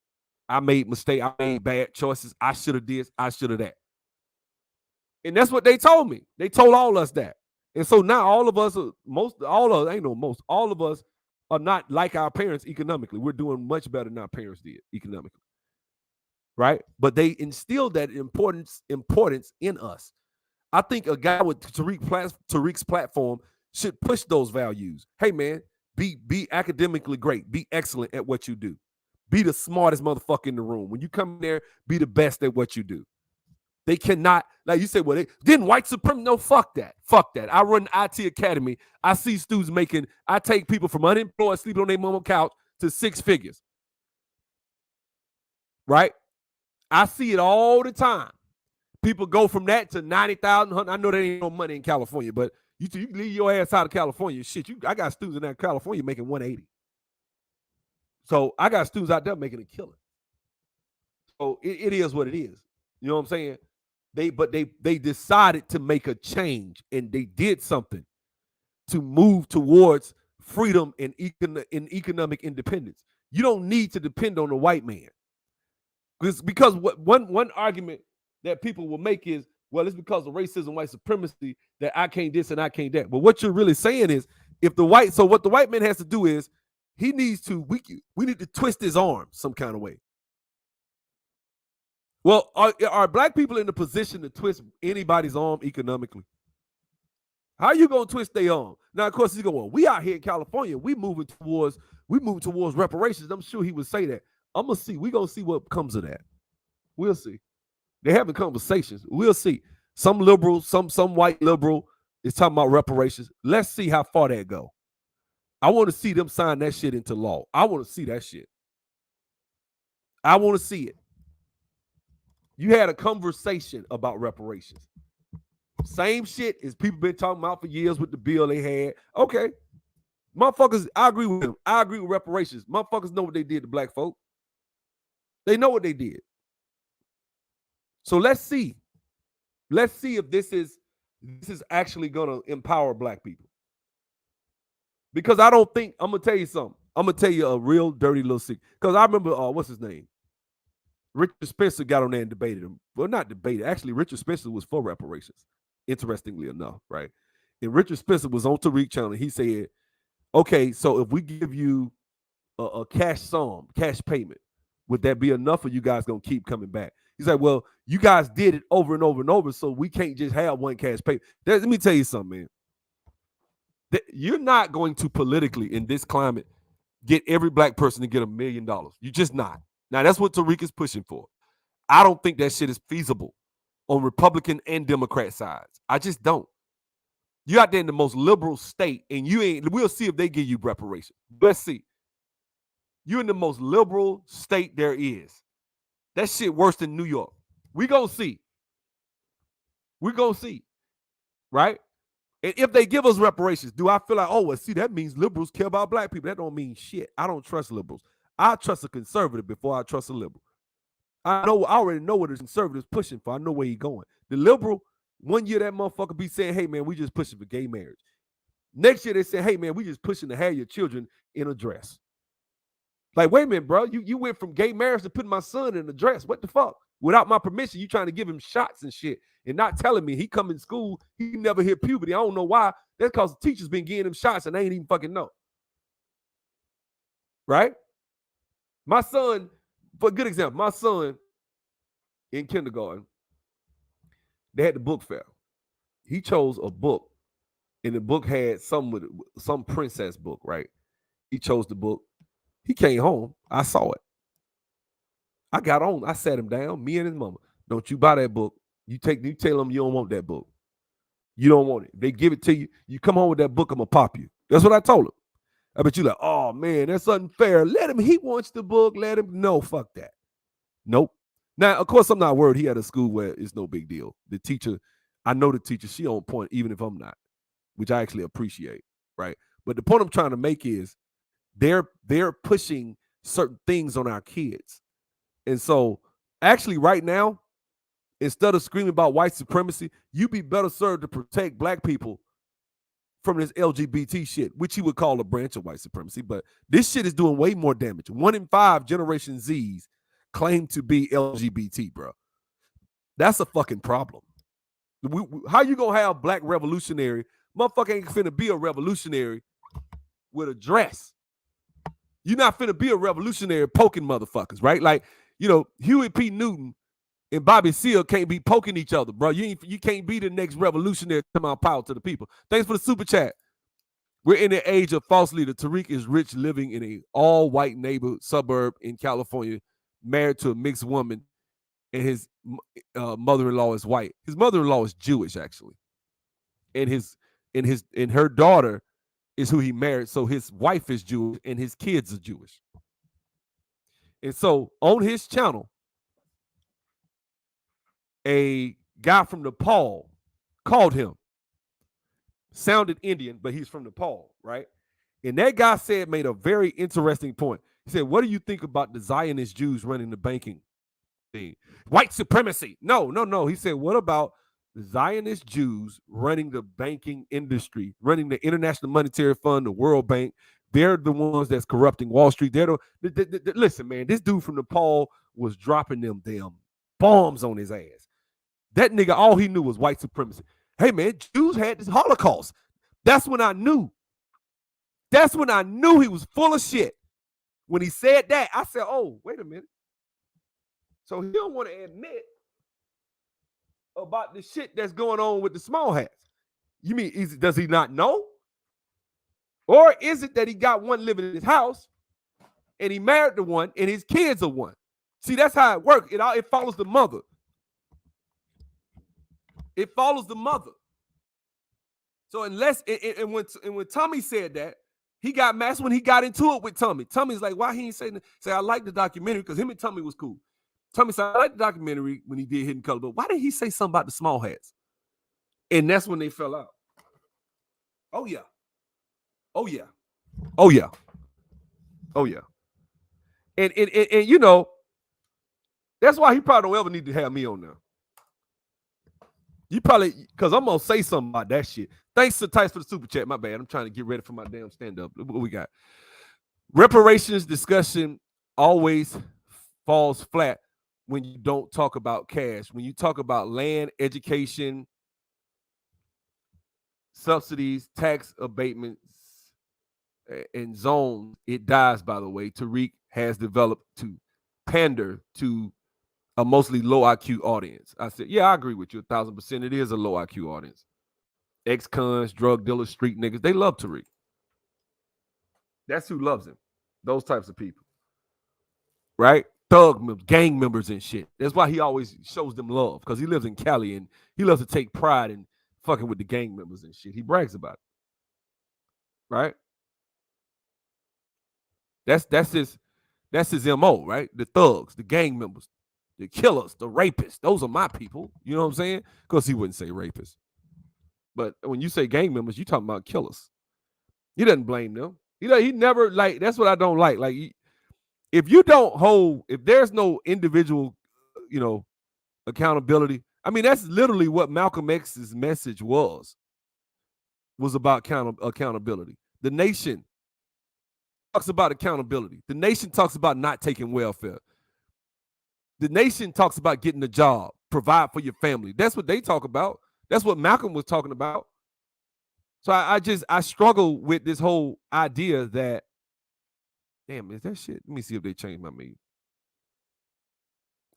I made mistakes. I made bad choices. I should have this. I should have that. And that's what they told me. They told all us that. And so now all of us are not like our parents economically. We're doing much better than our parents did economically. Right? But they instilled that importance in us. I think a guy with Tariq's platform should push those values. Hey, man, be academically great. Be excellent at what you do. Be the smartest motherfucker in the room. When you come in there, be the best at what you do. They cannot, like you said, well, didn't white supremacy? No, fuck that. Fuck that. I run IT Academy. I see students I take people from unemployed, sleeping on their mama couch to 6 figures. Right? I see it all the time. People go from that to 90,000. I know there ain't no money in California, but you leave your ass out of California. Shit, I got students in that California making 180. So I got students out there making a killing. So it is what it is. You know what I'm saying? They decided to make a change, and they did something to move towards freedom and economic independence. You don't need to depend on the white man. Because what one argument that people will make is, well, it's because of racism, white supremacy that I can't this and I can't that. But what you're really saying is, what the white man has to do is we need to twist his arm some kind of way. Well, are black people in the position to twist anybody's arm economically? How are you gonna twist their arm? Now, of course, he's going, well, we out here in California, we moving towards reparations. I'm sure he would say that. We're gonna see what comes of that. We'll see. They're having conversations. We'll see. Some liberal, some white liberal is talking about reparations. Let's see how far that go. I want to see them sign that shit into law. I want to see that shit. I want to see it. You had a conversation about reparations. Same shit as people been talking about for years with the bill they had. Okay. Motherfuckers, I agree with them. I agree with reparations. Motherfuckers know what they did to black folk. They know what they did. So let's see. Let's see if this is actually gonna empower black people. Because I don't think, I'm gonna tell you something. I'm gonna tell you a real dirty little secret. Because I remember what's his name? Richard Spencer got on there and debated him. Well, not debated. Actually, Richard Spencer was for reparations, interestingly enough, right? And Richard Spencer was on Tariq channel. He said, okay, so if we give you a cash payment, would that be enough, or you guys gonna keep coming back? He's like, well, you guys did it over and over and over, so we can't just have one cash payment. Let me tell you something, man. You're not going to politically, in this climate, get every black person to get $1 million. You're just not. Now, that's what Tariq is pushing for. I don't think that shit is feasible on Republican and Democrat sides. I just don't. You're out there in the most liberal state, and we'll see if they give you reparations. Let's see. You're in the most liberal state there is. That shit worse than New York. We gonna see. We're gonna see. Right? And if they give us reparations, do I feel like, oh, well, see, that means liberals care about black people? That don't mean shit. I don't trust liberals. I trust a conservative before I trust a liberal. I already know what a conservative's pushing for. I know where he's going. The liberal, one year that motherfucker be saying, hey, man, we just pushing for gay marriage. Next year they say, hey, man, we just pushing to have your children in a dress. Like, wait a minute, bro. You went from gay marriage to putting my son in a dress. What the fuck? Without my permission, you trying to give him shots and shit and not telling me. He come in school, he never hit puberty. I don't know why. That's because the teacher's been giving him shots and they ain't even fucking know. Right? My son, for a good example, my son in kindergarten, they had the book fair. He chose a book, and the book had some princess book, right? He chose the book. He came home. I saw it. I got on. I sat him down, me and his mama. Don't you buy that book. You tell them you don't want that book. You don't want it. They give it to you. You come home with that book, I'm going to pop you. That's what I told him. I bet you like, oh, man, that's unfair. Let him. He wants the book. Let him. No, fuck that. Nope. Now, of course, I'm not worried. He had a school where it's no big deal. The teacher, I know the teacher, she on point, even if I'm not, which I actually appreciate, right? But the point I'm trying to make is they're pushing certain things on our kids. And so, actually, right now, instead of screaming about white supremacy, you'd be better served to protect black people from this LGBT shit, which you would call a branch of white supremacy. But this shit is doing way more damage. 1 in 5 Generation Zs claim to be LGBT, bro. That's a fucking problem. How you gonna have black revolutionary? Motherfucker ain't finna be a revolutionary with a dress. You're not finna be a revolutionary poking motherfuckers, right? Like, Huey P. Newton and Bobby Seale can't be poking each other, bro. You can't be the next revolutionary to come out power to the people. Thanks for the super chat. We're in the age of false leader. Tariq is rich, living in a all-white neighborhood suburb in California, married to a mixed woman, and his mother-in-law is white. His mother-in-law is Jewish, actually, and her daughter is who he married. So his wife is Jewish, and his kids are Jewish. And so on his channel, a guy from Nepal called him. Sounded Indian, but he's from Nepal, right? And that guy made a very interesting point. He said, what do you think about the Zionist Jews running the banking thing? White supremacy. No. He said, what about the Zionist Jews running the banking industry, running the International Monetary Fund, the World Bank? They're the ones that's corrupting Wall Street. They're listen, man, this dude from Nepal was dropping them damn bombs on his ass. That nigga, all he knew was white supremacy. Hey, man, Jews had this Holocaust. That's when I knew. That's when I knew he was full of shit. When he said that, I said, oh, wait a minute. So he don't want to admit about the shit that's going on with the small hats. You mean, does he not know? Or is it that he got one living in his house and he married the one and his kids are one? See, that's how it works. It follows the mother. It follows the mother. So unless, and when Tommy said that, he got mad. That's when he got into it with Tommy. Tommy's like, why he ain't say, I like the documentary, because him and Tommy was cool. Tommy said, I like the documentary when he did Hidden Color, but why did he say something about the small hats? And that's when they fell out. Oh, yeah. Oh, yeah. Oh, yeah. Oh, yeah. And you know, that's why he probably don't ever need to have me on there. You probably, because I'm going to say something about that shit. Thanks to Tice for the super chat. My bad. I'm trying to get ready for my damn stand-up. Look what we got. Reparations discussion always falls flat when you don't talk about cash. When you talk about land, education, subsidies, tax abatements, and zones, it dies, by the way. Tariq has developed to pander to a mostly low IQ audience. I said, yeah, I agree with you 1,000%. It is a low IQ audience. Ex-cons, drug dealers, street niggas, they love Tariq. That's who loves him. Those types of people. Right? Thug members, gang members and shit. That's why he always shows them love, because he lives in Cali and he loves to take pride in fucking with the gang members and shit. He brags about it. Right? That's his MO, right? The thugs, the gang members, the killers, the rapists. Those are my people. You know what I'm saying? Because he wouldn't say rapists. But when you say gang members, you're talking about killers. He doesn't blame them. He never, like, that's what I don't like. Like, if you don't hold, if there's no individual, you know, accountability, I mean, that's literally what Malcolm X's message was about accountability. The nation talks about accountability. The nation talks about not taking welfare. The nation talks about getting a job, provide for your family. That's what they talk about. That's what Malcolm was talking about. So I struggle with this whole idea that, damn, is that shit? Let me see if they changed my meme.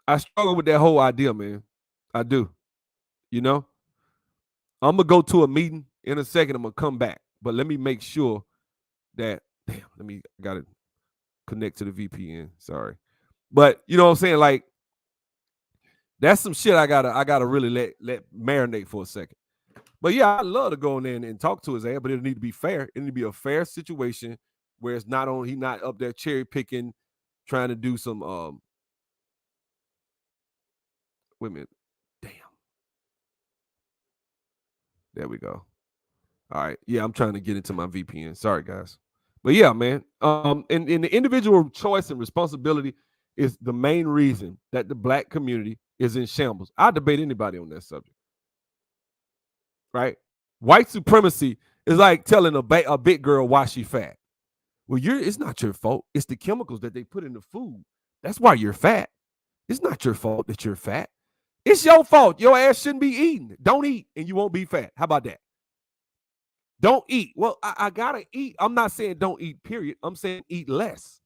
I struggle with that whole idea, man. I do. You know? I'm going to go to a meeting in a second. I'm going to come back. But let me make sure that, damn, I got to connect to the VPN. Sorry. But you know what I'm saying? Like, that's some shit I gotta really let marinate for a second. But yeah, I'd love to go in there and talk to his ass, but it'll need to be fair. It need to be a fair situation where it's not on, he not up there cherry picking, trying to do some wait a minute. Damn. There we go. All right. Yeah, I'm trying to get into my VPN. Sorry, guys. But yeah, man. And the individual choice and responsibility is the main reason that the black community is in shambles. I debate anybody on that subject. Right? White supremacy is like telling a big girl why she fat. Well, it's not your fault. It's the chemicals that they put in the food. That's why you're fat. It's not your fault that you're fat. It's your fault. Your ass shouldn't be eating. Don't eat and you won't be fat. How about that? Don't eat. Well, I gotta eat. I'm not saying don't eat, period. I'm saying eat less.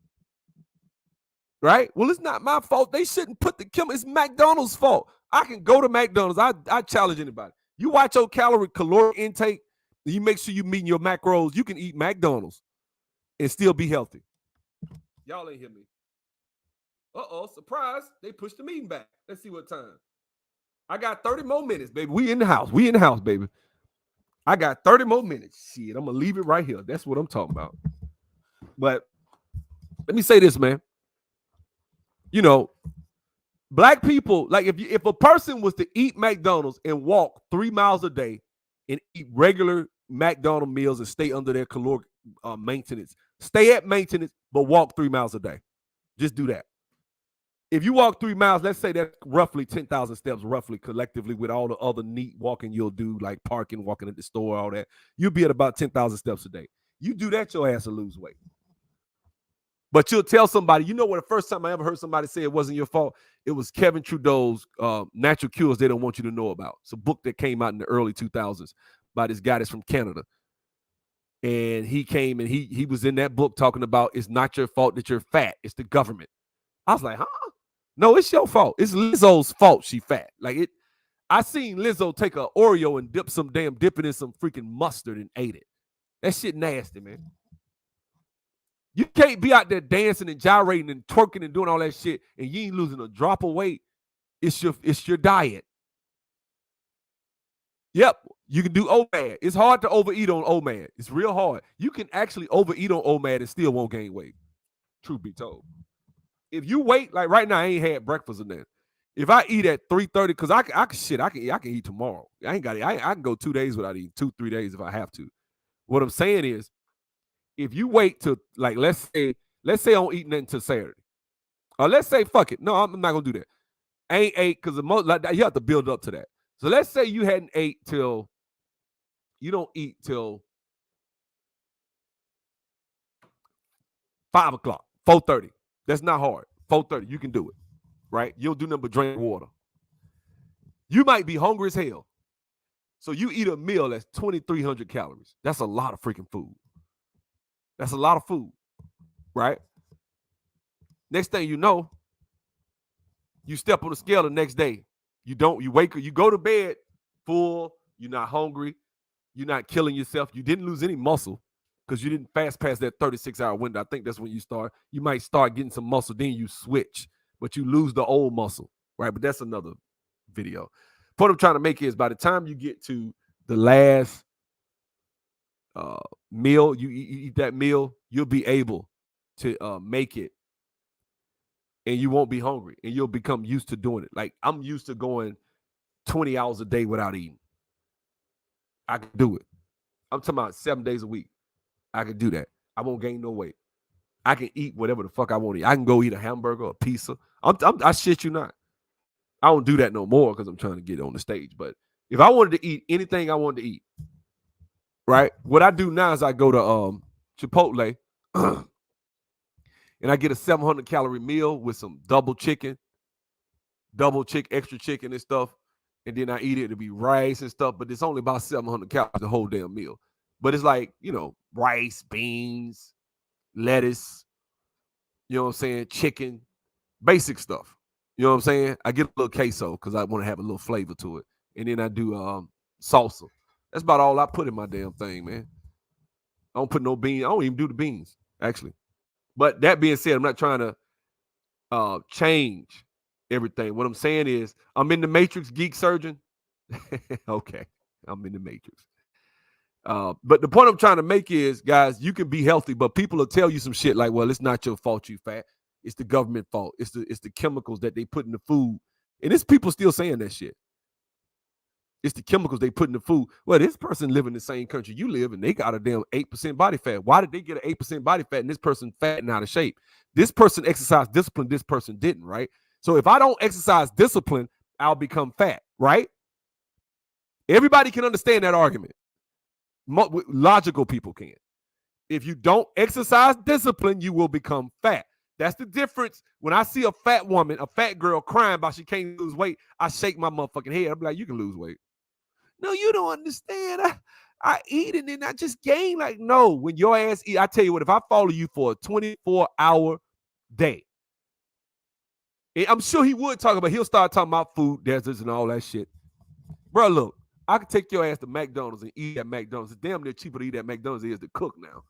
Right? Well, it's not my fault. They shouldn't put the chemicals. It's McDonald's fault. I can go to McDonald's. I challenge anybody. You watch your caloric intake, and you make sure you're meeting your macros. You can eat McDonald's and still be healthy. Y'all ain't hear me. Uh-oh, surprise. They pushed the meeting back. Let's see what time. I got 30 more minutes, baby. We in the house. We in the house, baby. I got 30 more minutes. Shit, I'm going to leave it right here. That's what I'm talking about. But let me say this, man. You know, Black people, like if a person was to eat McDonald's and walk 3 miles a day and eat regular McDonald's meals and stay under their caloric maintenance, stay at maintenance, but walk 3 miles a day. Just do that. If you walk 3 miles, let's say that's roughly 10,000 steps, roughly collectively with all the other neat walking you'll do, like parking, walking at the store, all that, you'll be at about 10,000 steps a day. You do that, your ass will lose weight. But you'll tell somebody, you know what, the first time I ever heard somebody say it wasn't your fault, it was Kevin Trudeau's Natural Cures They Don't Want You to Know About. It's a book that came out in the early 2000s by this guy that's from Canada. And he came and he was in that book talking about it's not your fault that you're fat. It's the government. I was like, huh? No, it's your fault. It's Lizzo's fault she fat. Like it. I seen Lizzo take a Oreo and dip it in some freaking mustard and ate it. That shit nasty, man. You can't be out there dancing and gyrating and twerking and doing all that shit and you ain't losing a drop of weight. It's your diet. Yep, you can do OMAD. It's hard to overeat on OMAD. It's real hard. You can actually overeat on OMAD and still won't gain weight. Truth be told. If you wait, like right now, I ain't had breakfast or nothing. If I eat at 3:30, because I can eat tomorrow. I can go 2 days without eating, 2-3 days if I have to. What I'm saying is, if you wait to, like, let's say I don't eat nothing till Saturday. Or let's say, fuck it. No, I'm not gonna do that. I ain't ate because you have to build up to that. So let's say you hadn't ate till, you don't eat till 5 o'clock, 4:30. That's not hard. 4:30, you can do it, right? You'll do nothing but drink water. You might be hungry as hell. So you eat a meal that's 2,300 calories. That's a lot of freaking food. That's a lot of food, right? Next thing you know, you step on the scale the next day. You go to bed full, you're not hungry, you're not killing yourself. You didn't lose any muscle because you didn't fast past that 36-hour window. I think that's when you start. You might start getting some muscle, then you switch, but you lose the old muscle, right? But that's another video. What I'm trying to make is by the time you get to the last meal, you eat that meal, you'll be able to make it and you won't be hungry and you'll become used to doing it. Like I'm used to going 20 hours a day without eating. I can do it. I'm talking about 7 days a week. I can do that. I won't gain no weight. I can eat whatever the fuck I want to eat. I can go eat a hamburger, a pizza. I shit you not. I don't do that no more because I'm trying to get on the stage. But if I wanted to eat anything I wanted to eat, right? What I do now is I go to Chipotle and I get a 700-calorie meal with some double chicken, extra chicken and stuff. And then I eat it. It'll be rice and stuff, but it's only about 700 calories the whole damn meal. But it's like, rice, beans, lettuce, you know what I'm saying? Chicken, basic stuff. You know what I'm saying? I get a little queso because I want to have a little flavor to it. And then I do salsa. That's about all I put in my damn thing, man. I don't put no beans. I don't even do the beans, actually. But that being said, I'm not trying to change everything. What I'm saying is I'm in the Matrix, geek surgeon. Okay, I'm in the Matrix. But the point I'm trying to make is, guys, you can be healthy, but people will tell you some shit like, well, it's not your fault you fat. It's the government fault. It's the chemicals that they put in the food. And it's people still saying that shit. It's the chemicals they put in the food. Well, this person live in the same country you live, and they got a damn 8% body fat. Why did they get an 8% body fat and this person fat and out of shape? This person exercised discipline, this person didn't, right? So if I don't exercise discipline, I'll become fat, right? Everybody can understand that argument. Logical people can. If you don't exercise discipline, you will become fat. That's the difference. When I see a fat woman, a fat girl crying about she can't lose weight, I shake my motherfucking head. I'm like, you can lose weight. No, you don't understand. I eat and then I just gain. Like, no, when your ass eat, I tell you what, if I follow you for a 24-hour day, I'm sure he would talk about, he'll start talking about food deserts and all that shit. Bro, look, I could take your ass to McDonald's and eat at McDonald's. It's damn near cheaper to eat at McDonald's than it is to cook now.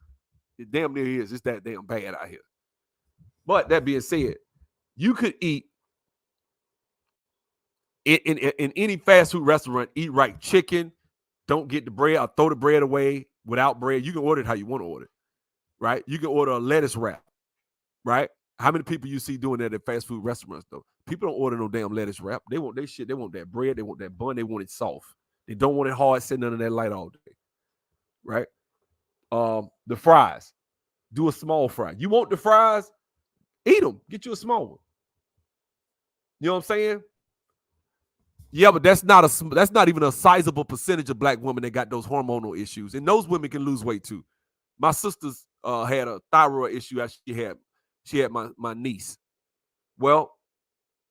It damn near is. It's that damn bad out here. But that being said, you could eat in any fast food restaurant, eat right chicken, don't get the bread or throw the bread away without bread. You can order it how you want to order it, right? You can order a lettuce wrap, right? How many people you see doing that at fast food restaurants, though? People don't order no damn lettuce wrap. They want their shit. They want that bread. They want that bun. They want it soft. They don't want it hard sitting under that light all day. Right? The fries. Do a small fry. You want the fries? Eat them. Get you a small one. You know what I'm saying? Yeah, but that's not even a sizable percentage of black women that got those hormonal issues. And those women can lose weight too. My sister's had a thyroid issue as she had my niece. Well,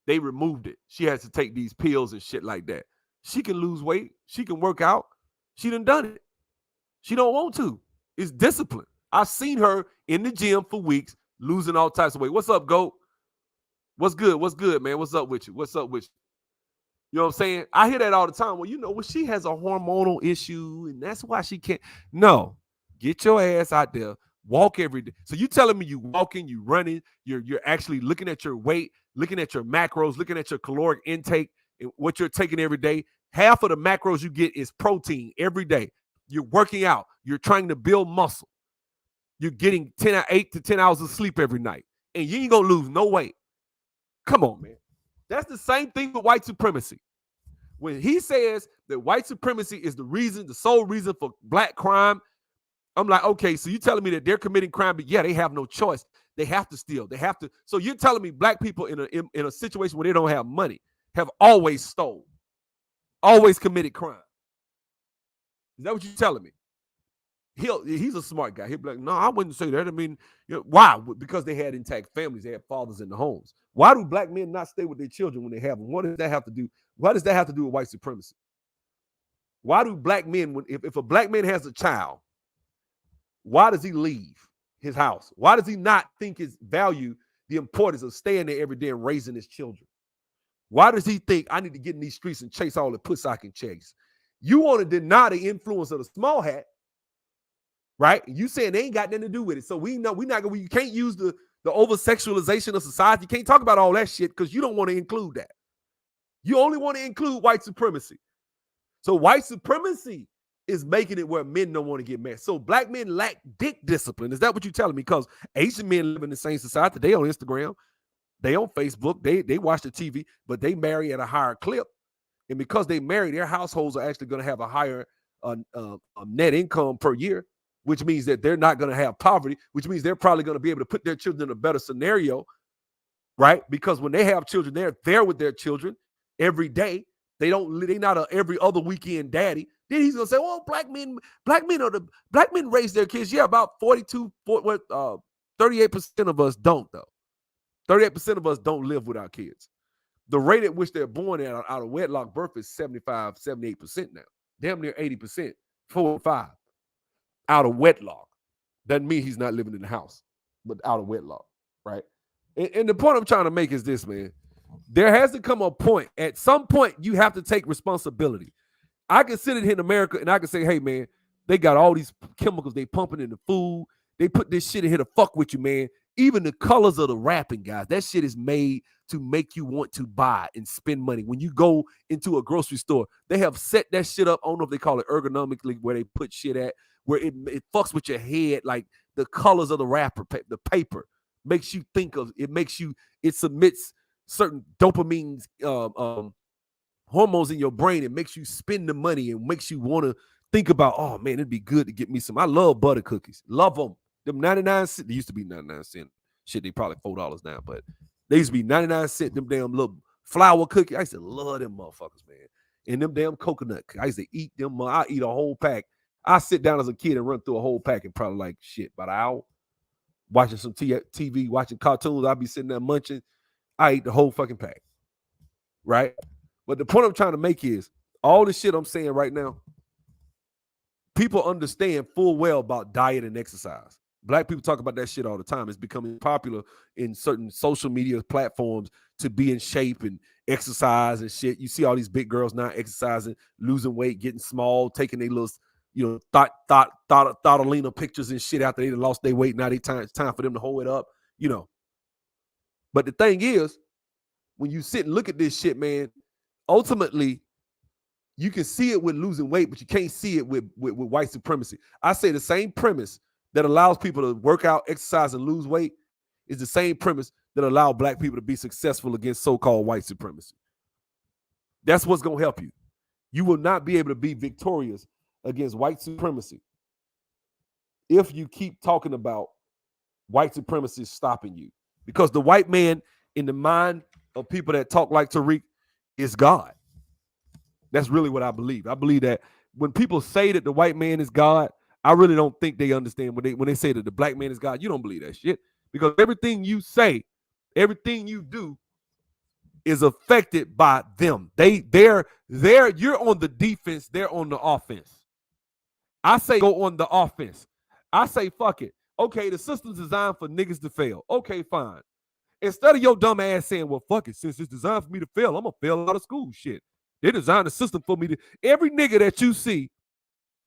they removed it. She has to take these pills and shit like that. She can lose weight. She can work out. She done it. She don't want to. It's discipline. I've seen her in the gym for weeks losing all types of weight. What's up, GOAT? What's good? What's good, man? What's up with you? What's up with you? You know what I'm saying? I hear that all the time. Well, she has a hormonal issue and that's why she can't. No, get your ass out there. Walk every day. So you telling me you walking, you running, you're actually looking at your weight, looking at your macros, looking at your caloric intake and what you're taking every day. Half of the macros you get is protein every day. You're working out. You're trying to build muscle. You're getting 8 to 10 hours of sleep every night. And you ain't going to lose no weight. Come on, man. That's the same thing with white supremacy. When he says that white supremacy is the sole reason for black crime, I'm like, okay, so you're telling me that they're committing crime, but yeah, they have no choice. They have to steal. They have to. So you're telling me black people in a situation where they don't have money have always stole, always committed crime. Is that what you're telling me? He's a smart guy. He'll be like, no, I wouldn't say that. I mean, why? Because they had intact families. They had fathers in the homes. Why do black men not stay with their children when they have them? What does that have to do? Why does that have to do with white supremacy? Why do black men, if a black man has a child, why does he leave his house? Why does he not think his value, the importance of staying there every day and raising his children? Why does he think I need to get in these streets and chase all the pussy I can chase? You want to deny the influence of the small hat, right? You saying they ain't got nothing to do with it. So we know you can't use the over-sexualization of society. You can't talk about all that shit because you don't want to include that. You only want to include white supremacy. So white supremacy is making it where men don't want to get married. So black men lack dick discipline. Is that what you're telling me? Because Asian men live in the same society. They on Instagram. They on Facebook. They watch the TV, but they marry at a higher clip. And because they marry, their households are actually going to have a higher net income per year, which means that they're not going to have poverty, which means they're probably going to be able to put their children in a better scenario, right? Because when they have children, they're there with their children every day. They not a every other weekend daddy. Then he's gonna say, "Oh, black men raise their kids." Yeah, about 38% of us don't though. 38% of us don't live with our kids. The rate at which they're born out of wedlock birth is 75, 78% now. Damn near 80%, 4 or 5 out of wedlock. Doesn't mean he's not living in the house, but out of wedlock, right? And the point I'm trying to make is this, man. There has to come a point. At some point, you have to take responsibility. I can sit here in America and I can say, hey, man, they got all these chemicals they pumping in the food. They put this shit in here to fuck with you, man. Even the colors of the wrapping, guys, that shit is made to make you want to buy and spend money. When you go into a grocery store, they have set that shit up. I don't know if they call it ergonomically, where they put shit at, where it fucks with your head. Like the colors of the wrapper, the paper makes you think of, it submits certain dopamine hormones in your brain. It makes you spend the money and makes you want to think about, oh man, it'd be good to get me some. I love butter cookies. Love them. Them 99 cents. They used to be 99 cents. Shit, they probably $4 now, but they used to be 99 cents. Them damn little flour cookies. I used to love them motherfuckers, man. And them damn coconut. I used to eat them. I eat a whole pack. I sit down as a kid and run through a whole pack and probably like shit about an hour. Watching some TV, watching cartoons. I'd be sitting there munching. I eat the whole fucking pack. Right? But the point I'm trying to make is all the shit I'm saying right now, people understand full well about diet and exercise. Black people talk about that shit all the time. It's becoming popular in certain social media platforms to be in shape and exercise and shit. You see all these big girls now exercising, losing weight, getting small, taking their little, Thoughtalina pictures and shit after they lost their weight. Now it's time for them to hold it up, But the thing is, when you sit and look at this shit, man, ultimately, you can see it with losing weight, but you can't see it with white supremacy. I say the same premise that allows people to work out, exercise, and lose weight is the same premise that allow black people to be successful against so-called white supremacy. That's what's going to help you. You will not be able to be victorious against white supremacy if you keep talking about white supremacy stopping you. Because the white man in the mind of people that talk like Tariq is God. That's really what I believe. I believe that when people say that the white man is God, I really don't think they understand when they say that the black man is God. You don't believe that shit. Because everything you say, everything you do is affected by them. They're you're on the defense, they're on the offense. I say go on the offense. I say fuck it. Okay, the system's designed for niggas to fail. Okay, fine. Instead of your dumb ass saying, well, fuck it, since it's designed for me to fail, I'm gonna fail out of school. Shit. They designed a system for me to. Every nigga that you see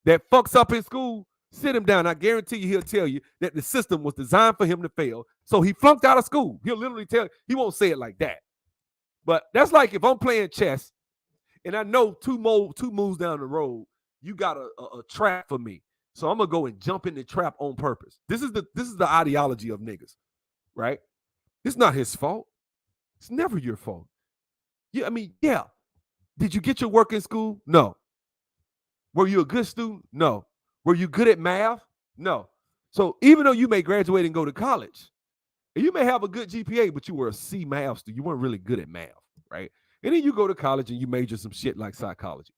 that fucks up in school, sit him down. I guarantee you he'll tell you that the system was designed for him to fail. So he flunked out of school. He'll literally tell you, he won't say it like that. But that's like if I'm playing chess and I know two moves down the road, you got a trap for me. So I'm gonna go and jump in the trap on purpose. This is the ideology of niggas, right? It's not his fault. It's never your fault. Yeah. Did you get your work in school? No. Were you a good student? No. Were you good at math? No. So even though you may graduate and go to college, and you may have a good GPA, but you were a C math student, you weren't really good at math, right? And then you go to college and you major some shit like psychology.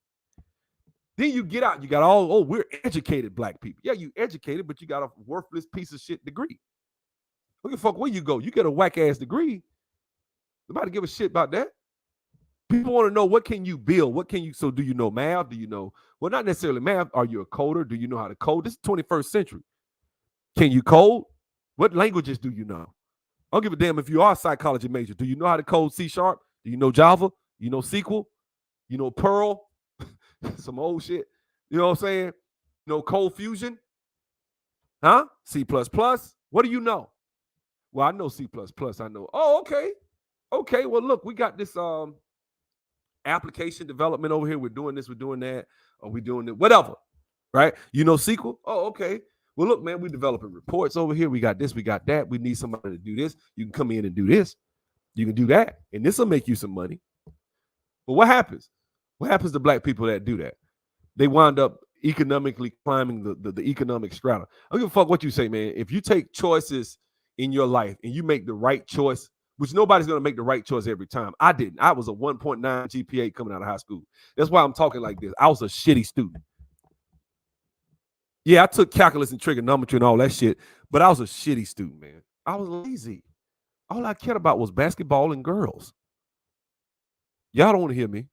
Then you get out, you got we're educated black people. Yeah, you educated, but you got a worthless piece of shit degree. Look at fuck where you go. You get a whack ass degree. Nobody give a shit about that. People want to know what can you build? So do you know math? Do you know, well, not necessarily math. Are you a coder? Do you know how to code? This is 21st century. Can you code? What languages do you know? I don't give a damn if you are a psychology major. Do you know how to code C#? Do you know Java? You know SQL? You know Perl? Some old shit. You know what I'm saying? You know Cold Fusion? Huh? C++? What do you know? Well, I know C++. I know. Oh, okay. Okay, well, look, we got this application development over here. We're doing this, we're doing that, or we're doing it, whatever, right? You know SQL? Oh, okay. Well, look, man, we're developing reports over here. We got this, we got that. We need somebody to do this. You can come in and do this. You can do that, and this will make you some money. But what happens? What happens to black people that do that? They wind up economically climbing the economic strata. I don't give a fuck what you say, man. If you take choices in your life and you make the right choice, which nobody's going to make the right choice every time. I didn't. I was a 1.9 GPA coming out of high school. That's why I'm talking like this. I was a shitty student. Yeah, I took calculus and trigonometry and all that shit, but I was a shitty student, man. I was lazy. All I cared about was basketball and girls. Y'all don't want to hear me.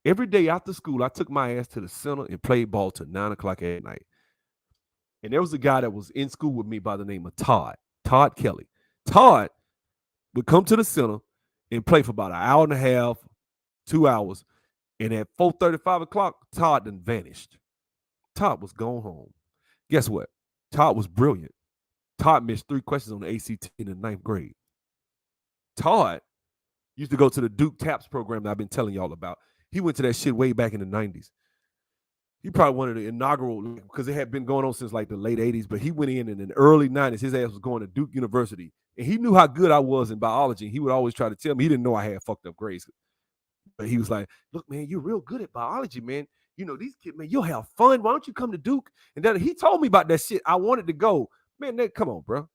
Every day after school, I took my ass to the center and played ball till 9 o'clock at night. And there was a guy that was in school with me by the name of Todd Kelly. Todd would come to the center and play for about an hour and a half, 2 hours. And at 4:30, 5 o'clock, Todd done vanished. Todd was gone home. Guess what? Todd was brilliant. Todd missed 3 questions on the ACT in the 9th grade. Todd used to go to the Duke TAPS program that I've been telling y'all about. He went to that shit way back in the 90s. He probably one of the inaugural, because it had been going on since like the late 80s, but he went in the early 90s. His ass was going to Duke University. And he knew how good I was in biology. He would always try to tell me. He didn't know I had fucked up grades. But he was like, look, man, you're real good at biology, man. You know, these kids, man, you'll have fun. Why don't you come to Duke? And then he told me about that shit. I wanted to go. Man, come on, bro.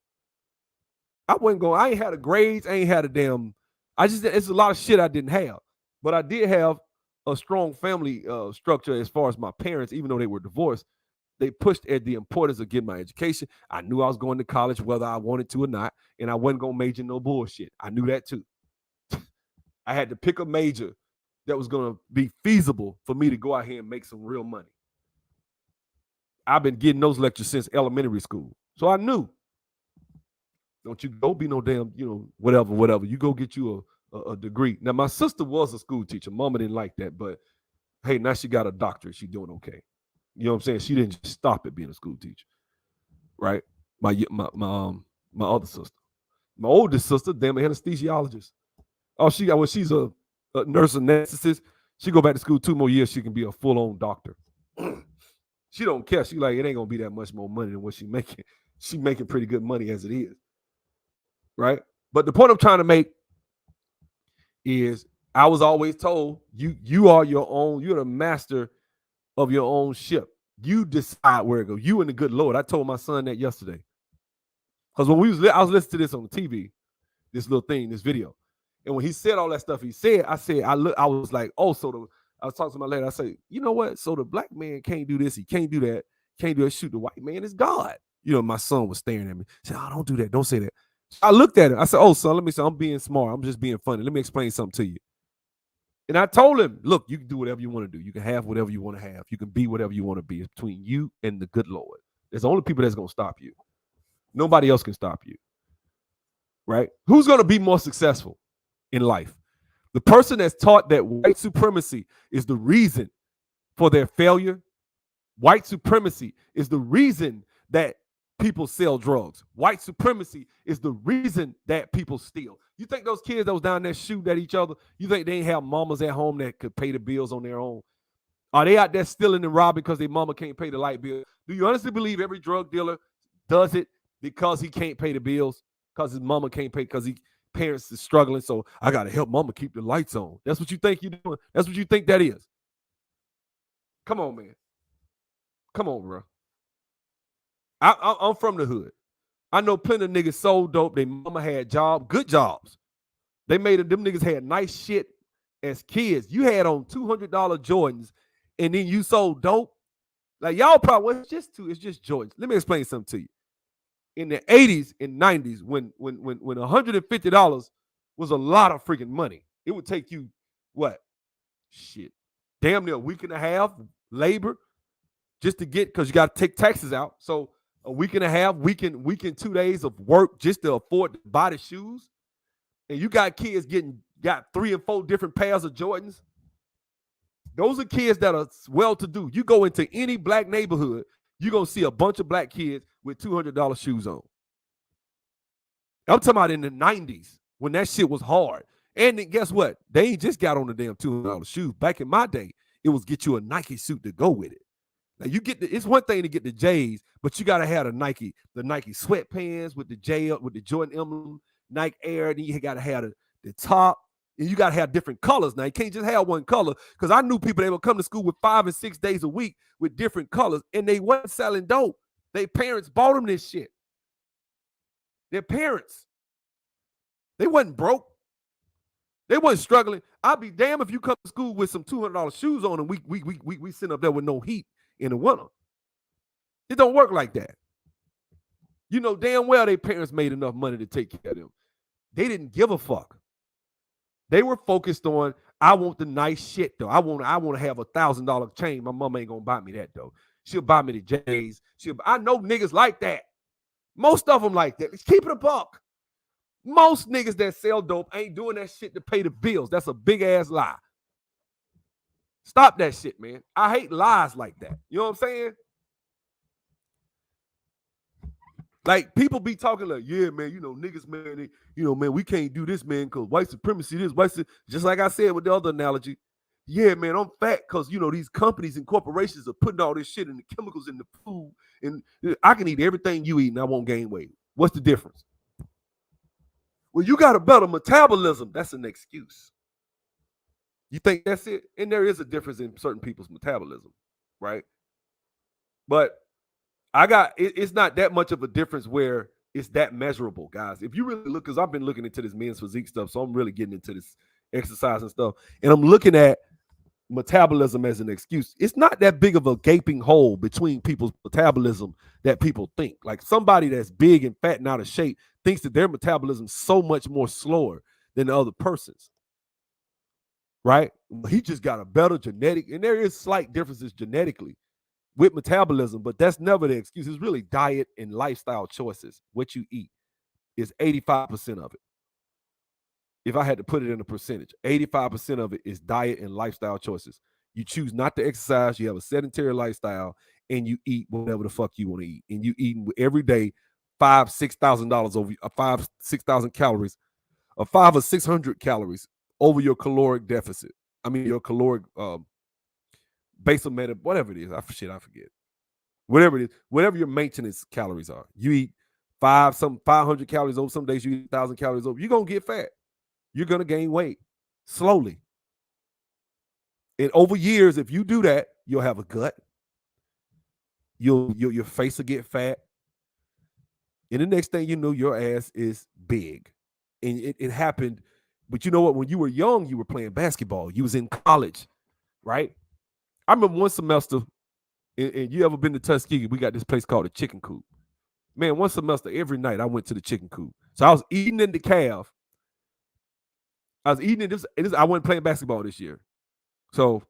I wasn't going. I ain't had a grades. I ain't had a damn. It's a lot of shit I didn't have. But I did have a strong family structure as far as my parents, even though they were divorced. They pushed at the importance of getting my education. I knew I was going to college whether I wanted to or not, and I wasn't going to major no bullshit. I knew that too. I had to pick a major that was going to be feasible for me to go out here and make some real money. I've been getting those lectures since elementary school. So I knew. Don't you go be no damn, whatever. You go get you a degree. Now, my sister was a school teacher. Mama didn't like that, but hey, now she got a doctorate. She's doing okay. You know what I'm saying? She didn't just stop at being a school teacher, right? My other sister, my oldest sister, damn anesthesiologist. Oh, she's a nurse anesthetist. She go back to school 2 more years. She can be a full-on doctor. She don't care. She like, it ain't gonna be that much more money than what she making. She making pretty good money as it is, right? But the point I'm trying to make is I was always told you are your own, you're the master of your own ship. You decide where it goes. You and the good Lord. I told my son that yesterday. Because when I was listening to this on the TV, this little thing, this video. And when he said all that stuff he said, I was like, oh, I was talking to my lady. I say, you know what? So the black man can't do this. He can't do that. Can't do that. Shoot, the white man is God. You know, my son was staring at me. He said, oh, don't do that. Don't say that. I looked at him. I said, oh, son, let me say, I'm being smart. I'm just being funny. Let me explain something to you. And I told him, look, you can do whatever you want to do. You can have whatever you want to have. You can be whatever you want to be. It's between you and the good Lord. There's the only people that's going to stop you. Nobody else can stop you. Right? Who's going to be more successful in life? The person that's taught that white supremacy is the reason for their failure. White supremacy is the reason that people sell drugs. White supremacy is the reason that people steal. You think those kids that was down there shooting at each other, you think they ain't have mamas at home that could pay the bills on their own? Are they out there stealing and robbing because their mama can't pay the light bill? Do you honestly believe every drug dealer does it because he can't pay the bills? Because his mama can't pay, because parents is struggling, so I got to help mama keep the lights on. That's what you think you're doing. That's what you think that is. Come on, man. Come on, bro. I'm from the hood. I know plenty of niggas sold dope. Their mama had good jobs. They made it. Them niggas had nice shit as kids. You had on $200 Jordans, and then you sold dope. Like y'all probably, well, it's just Jordans. Let me explain something to you. In the 80s and 90s, when $150 was a lot of freaking money, it would take you what? Shit. Damn near a week and a half labor just to get, because you got to take taxes out. So a week and a half, week and 2 days of work just to afford to buy the shoes. And you got kids got 3 and 4 different pairs of Jordans. Those are kids that are well-to-do. You go into any black neighborhood, you're going to see a bunch of black kids with $200 shoes on. I'm talking about in the 90s when that shit was hard. And then guess what? They ain't just got on the damn $200 shoes. Back in my day, it was get you a Nike suit to go with it. Now you get it's one thing to get the J's, but you gotta have the Nike sweatpants with the J with the Jordan emblem, Nike Air, and you gotta have the top, and you gotta have different colors. Now you can't just have one color, because I knew people that would come to school with 5 and 6 days a week with different colors, and they wasn't selling dope. Their parents bought them this shit. Their parents. They wasn't broke. They wasn't struggling. I'd be damned if you come to school with some $200 shoes on and we sit up there with no heat in the winter. It don't work like that. You know damn well their parents made enough money to take care of them. They didn't give a fuck. They were focused on, I want the nice shit though. I want to have $1,000 chain. My mama ain't gonna buy me that though. She'll buy me the J's. I know niggas like that. Most of them like that. Let's keep it a buck. Most niggas that sell dope ain't doing that shit to pay the bills. That's a big ass lie. Stop that shit, man. I hate lies like that. You know what I'm saying? Like people be talking like, yeah, man, you know, niggas, man, man, we can't do this, man, because white supremacy, just like I said with the other analogy. Yeah, man, I'm fat because, you know, these companies and corporations are putting all this shit in the chemicals in the food, and I can eat everything you eat and I won't gain weight. What's the difference? Well, you got a better metabolism. That's an excuse. You think that's it? And there is a difference in certain people's metabolism, right? But it's not that much of a difference where it's that measurable, guys. If you really look, because I've been looking into this men's physique stuff, so I'm really getting into this exercise and stuff, and I'm looking at metabolism as an excuse. It's not that big of a gaping hole between people's metabolism that people think. Like somebody that's big and fat and out of shape thinks that their metabolism is so much more slower than the other person's, right? He just got a better genetic, and there is slight differences genetically with metabolism, but that's never the excuse. It's really diet and lifestyle choices. What you eat is 85% of it. If I had to put it in a percentage, 85% of it is diet and lifestyle choices. You choose not to exercise, you have a sedentary lifestyle, and you eat whatever the fuck you want to eat. And you eat every day $5,000-$6,000 over 5,000-6,000 calories, or 500 or 600 calories over your caloric deficit. I mean your caloric basal whatever it is. I forget. Whatever it is, whatever your maintenance calories are. You eat 500 calories over. Some days you eat 1,000 calories over. You're gonna get fat. You're gonna gain weight slowly. And over years, if you do that, you'll have a gut. Your face will get fat. And the next thing you know, your ass is big. And it happened. But you know what? When you were young, you were playing basketball. You was in college, right? I remember one semester, and you ever been to Tuskegee? We got this place called the Chicken Coop. Man, one semester, every night I went to the Chicken Coop. So I was eating in the calf. I was eating in this. I wasn't playing basketball this year. So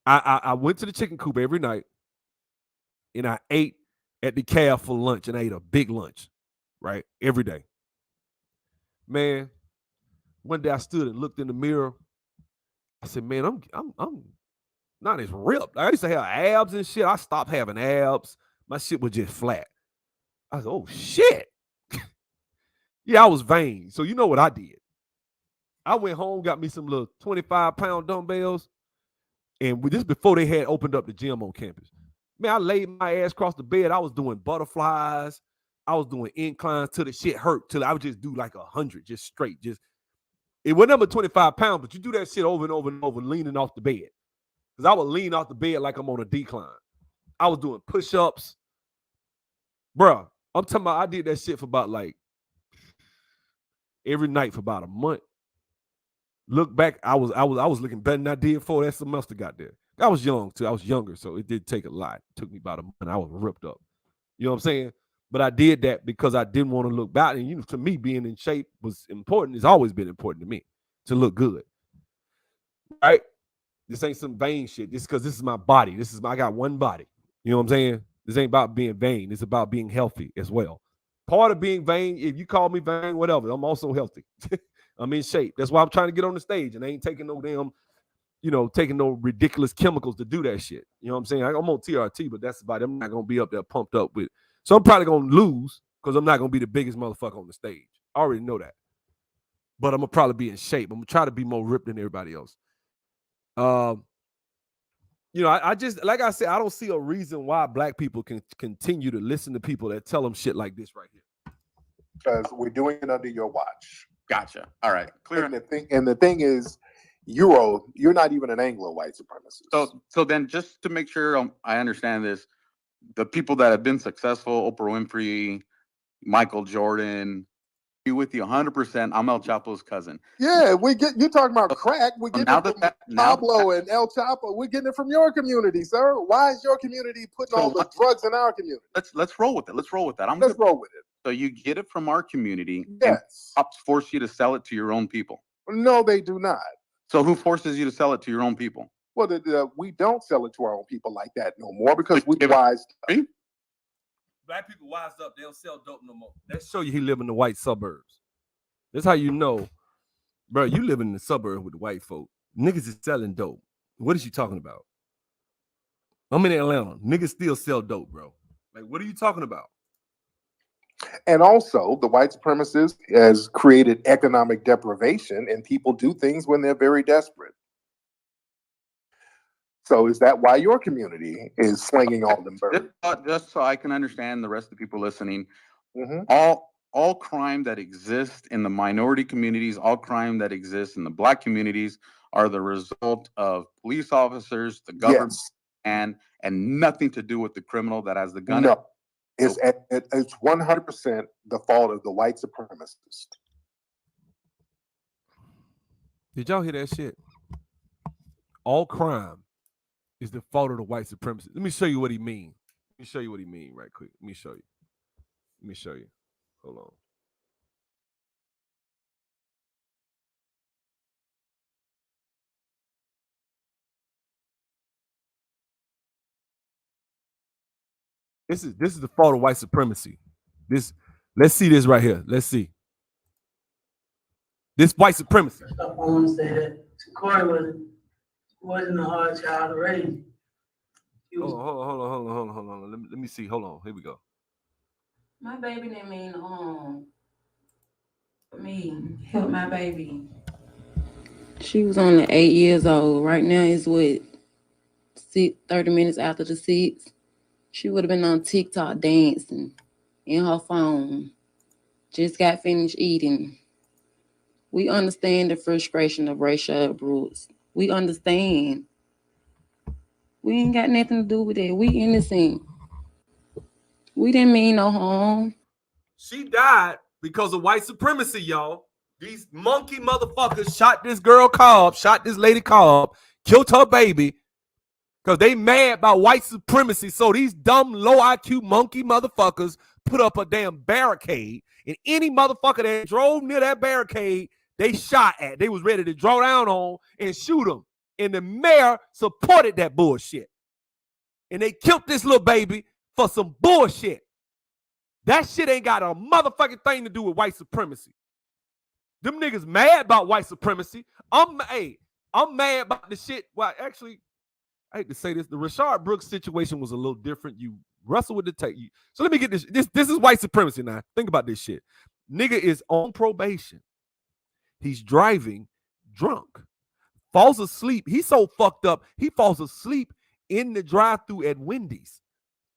I went to the Chicken Coop every night, and I ate at the calf for lunch, and I ate a big lunch, right? Every day. Man, one day I stood and looked in the mirror. I said, man, I'm not as ripped. I used to have abs and shit. I stopped having abs. My shit was just flat. I was, oh shit. Yeah, I was vain. So you know what I did? I went home, got me some little 25-pound dumbbells. And this before they had opened up the gym on campus. Man, I laid my ass across the bed. I was doing butterflies. I was doing inclines till the shit hurt. Till I would just do like 100, just straight. It wasn't number 25 pounds, but you do that shit over and over and over, leaning off the bed. Because I would lean off the bed like I'm on a decline. I was doing push-ups. Bruh, I'm talking about I did that shit for about like every night for about a month. Look back, I was looking better than I did before that semester got there. I was young too. I was younger, so it did take a lot. It took me about a month. I was ripped up. You know what I'm saying? But I did that because I didn't want to look bad. And you know, to me, being in shape was important. It's always been important to me to look good. Right? This ain't some vain shit. This because this is my body. I got one body. You know what I'm saying? This ain't about being vain. It's about being healthy as well. Part of being vain, if you call me vain, whatever, I'm also healthy. I'm in shape. That's why I'm trying to get on the stage and I ain't taking no damn, taking no ridiculous chemicals to do that shit. You know what I'm saying? I'm on TRT, but that's about it. I'm not going to be up there pumped up with it. So I'm probably going to lose because I'm not going to be the biggest motherfucker on the stage. I already know that. But I'm going to probably be in shape. I'm going to try to be more ripped than everybody else. I just, like I said, I don't see a reason why black people can continue to listen to people that tell them shit like this right here.
Because we're doing it under your watch.
Gotcha. All right. Clear.
And the thing is, you're not even an Anglo white supremacist.
So then, just to make sure I understand this, the people that have been successful, Oprah Winfrey, Michael Jordan, be with you 100%. I'm El Chapo's cousin.
Yeah, you're talking about crack. We're getting it from Pablo and El Chapo. We're getting it from your community, sir. Why is your community putting all the drugs in our community?
Let's roll with it. Let's roll with that.
Let's roll with it.
So you get it from our community.
Yes.
And cops force you to sell it to your own people.
No, they do not.
So who forces you to sell it to your own people?
Well, we don't sell it to our own people like that no more because we wised up.
Black people wised up. They don't sell dope no more. Let's show you he live in the white suburbs. That's how you know, bro, you live in the suburbs with the white folk. Niggas is selling dope. What is you talking about? I'm in Atlanta. Niggas still sell dope, bro. Like, what are you talking about?
And also, the white supremacist has created economic deprivation, and people do things when they're very desperate. So is that why your community is slinging all them birds?
Just so I can understand the rest of the people listening,
mm-hmm.
all crime that exists in the minority communities, all crime that exists in the black communities are the result of police officers, the government, and nothing to do with the criminal that has the gun.
No. It's 100% the fault of the white supremacist.
Did y'all hear that shit? All crime is the fault of the white supremacist. Let me show you what he mean. Let me show you what he mean right quick. Let me show you. Hold on. This is the fault of white supremacy. Let's see this right here. Let's see. This white supremacy.
I want to say that Corey wasn't a hard child to raise.
Hold on. Let me see. Hold on. Here we go.
My baby didn't mean help my baby. She was only 8 years old. Right now is 30 minutes after the 6. She would have been on TikTok dancing. in her phone. Just got finished eating. We understand the frustration of Rayshard Brooks. We understand. We ain't got nothing to do with it. We innocent. We didn't mean no harm.
She died because of white supremacy, y'all. These monkey motherfuckers shot this girl Cobb, shot this lady Cobb, killed her baby because they mad about white supremacy. So these dumb, low IQ monkey motherfuckers put up a damn barricade, and any motherfucker that drove near that barricade, they shot at. They was ready to draw down on and shoot them. And the mayor supported that bullshit. And they killed this little baby for some bullshit. That shit ain't got a motherfucking thing to do with white supremacy. Them niggas mad about white supremacy. I'm mad about the shit. Well, actually, I hate to say this. The Rayshard Brooks situation was a little different. You wrestle with the tape. So let me get this. This is white supremacy now. Think about this shit. Nigga is on probation. He's driving drunk. Falls asleep. He's so fucked up, he falls asleep in the drive-thru at Wendy's.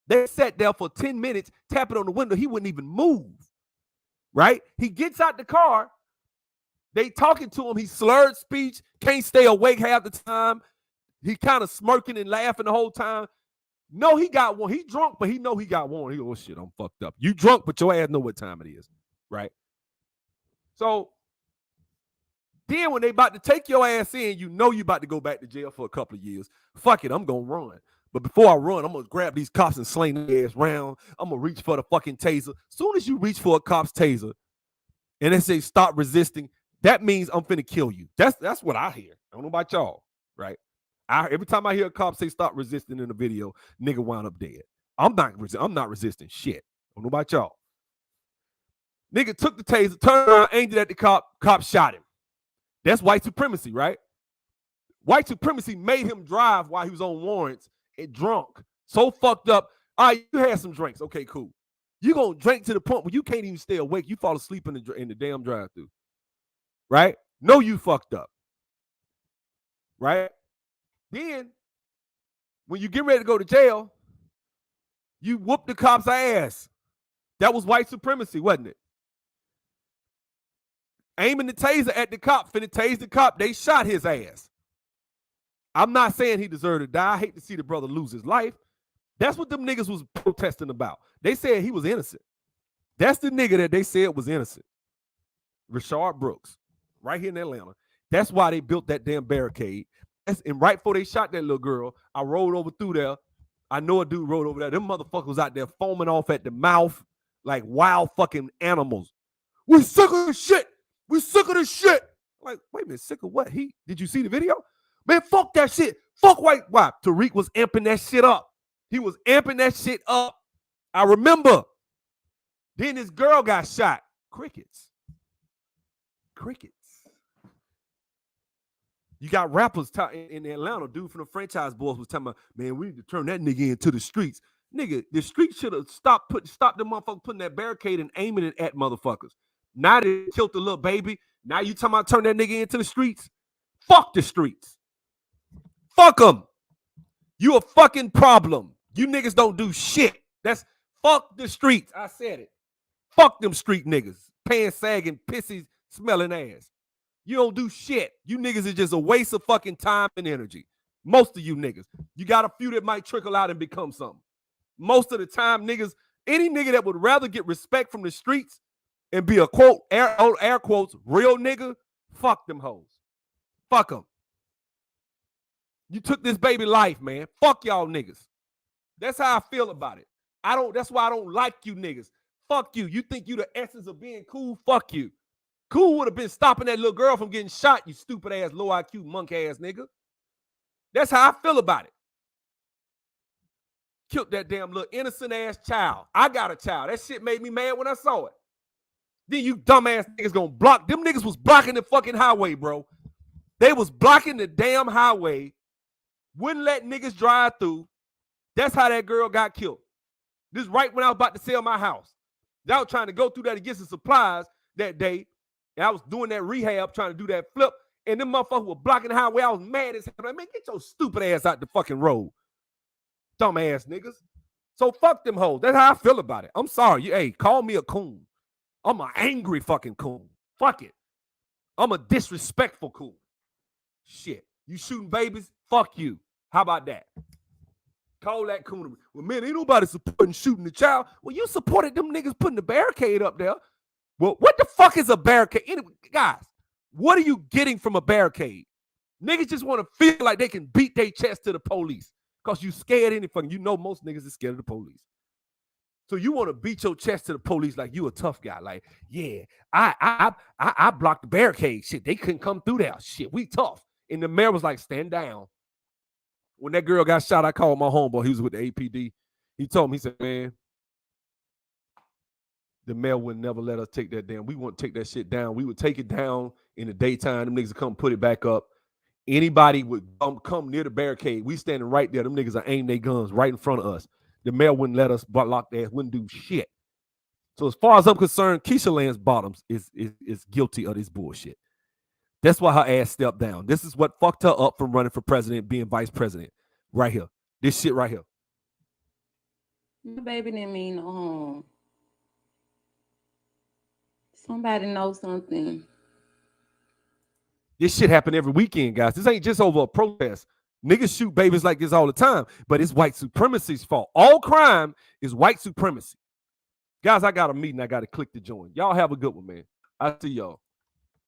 They sat there for 10 minutes, tapping on the window. He wouldn't even move, right? He gets out the car. They talking to him. He slurred speech, can't stay awake half the time. He kind of smirking and laughing the whole time. No, he got one. He drunk, but he know he got one. He goes, oh, shit, I'm fucked up. You drunk, but your ass know what time it is, right? So then when they about to take your ass in, you know you about to go back to jail for a couple of years. Fuck it, I'm going to run. But before I run, I'm going to grab these cops and sling their ass round. I'm going to reach for the fucking taser. Soon as you reach for a cop's taser and they say stop resisting, that means I'm finna kill you. That's what I hear. I don't know about y'all, right? Every time I hear a cop say stop resisting in a video, nigga wound up dead. I'm not resisting shit. I don't know about y'all. Nigga took the taser, turned around, aimed it at the cop. Cop shot him. That's white supremacy, right? White supremacy made him drive while he was on warrants and drunk. So fucked up. All right, you had some drinks. Okay, cool. You gonna drink to the point where you can't even stay awake. You fall asleep in the damn drive-thru. Right? No, you fucked up. Right? Then, when you get ready to go to jail, you whoop the cop's ass. That was white supremacy, wasn't it? Aiming the taser at the cop, finna tase the cop, they shot his ass. I'm not saying he deserved to die. I hate to see the brother lose his life. That's what them niggas was protesting about. They said he was innocent. That's the nigga that they said was innocent. Rayshard Brooks, right here in Atlanta. That's why they built that damn barricade. And right before they shot that little girl, I rolled over through there. I know a dude rode over there. Them motherfuckers was out there foaming off at the mouth like wild fucking animals. We sick of this shit. We sick of this shit. Like, wait a minute, sick of what? Did you see the video? Man, fuck that shit. Fuck white. Why? Tariq was amping that shit up. He was amping that shit up. I remember. Then this girl got shot. Crickets. You got rappers in Atlanta. Dude from the Franchise Boys was talking about, man, we need to turn that nigga into the streets. Nigga, the streets should have stopped the motherfucker putting that barricade and aiming it at motherfuckers. Now they killed the little baby. Now you talking about turn that nigga into the streets? Fuck the streets. Fuck them. You a fucking problem. You niggas don't do shit. That's fuck the streets. I said it. Fuck them street niggas. Pants sagging, pissy, smelling ass. You don't do shit. You niggas is just a waste of fucking time and energy. Most of you niggas. You got a few that might trickle out and become something. Most of the time, niggas, any nigga that would rather get respect from the streets and be a quote, air quotes, real nigga, fuck them hoes. Fuck them. You took this baby life, man. Fuck y'all niggas. That's how I feel about it. That's why I don't like you niggas. Fuck you. You think you the essence of being cool? Fuck you. Cool would have been stopping that little girl from getting shot, you stupid ass, low IQ, monk ass nigga. That's how I feel about it. Killed that damn little innocent ass child. I got a child. That shit made me mad when I saw it. Then you dumbass niggas gonna block. Them niggas was blocking the fucking highway, bro. They was blocking the damn highway. Wouldn't let niggas drive through. That's how that girl got killed. This right when I was about to sell my house. I was trying to go through that to get some supplies that day. And I was doing that rehab, trying to do that flip. And them motherfuckers were blocking the highway. I was mad as hell. Like, man, get your stupid ass out the fucking road. Dumb ass niggas. So fuck them hoes. That's how I feel about it. I'm sorry. Hey, call me a coon. I'm an angry fucking coon. Fuck it. I'm a disrespectful coon. Shit. You shooting babies? Fuck you. How about that? Call that coon. Well, man, ain't nobody supporting shooting the child. Well, you supported them niggas putting the barricade up there. Well, what the fuck is a barricade? Anyway, guys, what are you getting from a barricade? Niggas just want to feel like they can beat their chest to the police because you scared anything. You know most niggas are scared of the police. So you want to beat your chest to the police like you a tough guy. Like, yeah, I blocked the barricade. Shit, they couldn't come through there. Shit, we tough. And the mayor was like, stand down. When that girl got shot, I called my homeboy. He was with the APD. He told me, he said, man, the mayor would never let us take that down. We wouldn't take that shit down. We would take it down in the daytime. Them niggas would come put it back up. Anybody would come near the barricade. We standing right there. Them niggas are aiming their guns right in front of us. The mayor wouldn't let us block their ass, wouldn't do shit. So as far as I'm concerned, Keisha Lance Bottoms is guilty of this bullshit. That's why her ass stepped down. This is what fucked her up from running for president, being vice president. Right here. This shit right here.
My baby didn't mean no harm. Somebody knows something.
This shit happen every weekend, guys. This ain't just over a protest. Niggas shoot babies like this all the time, but it's white supremacy's fault. All crime is white supremacy. Guys, I got a meeting. I got to click to join. Y'all have a good one, man. I'll see y'all.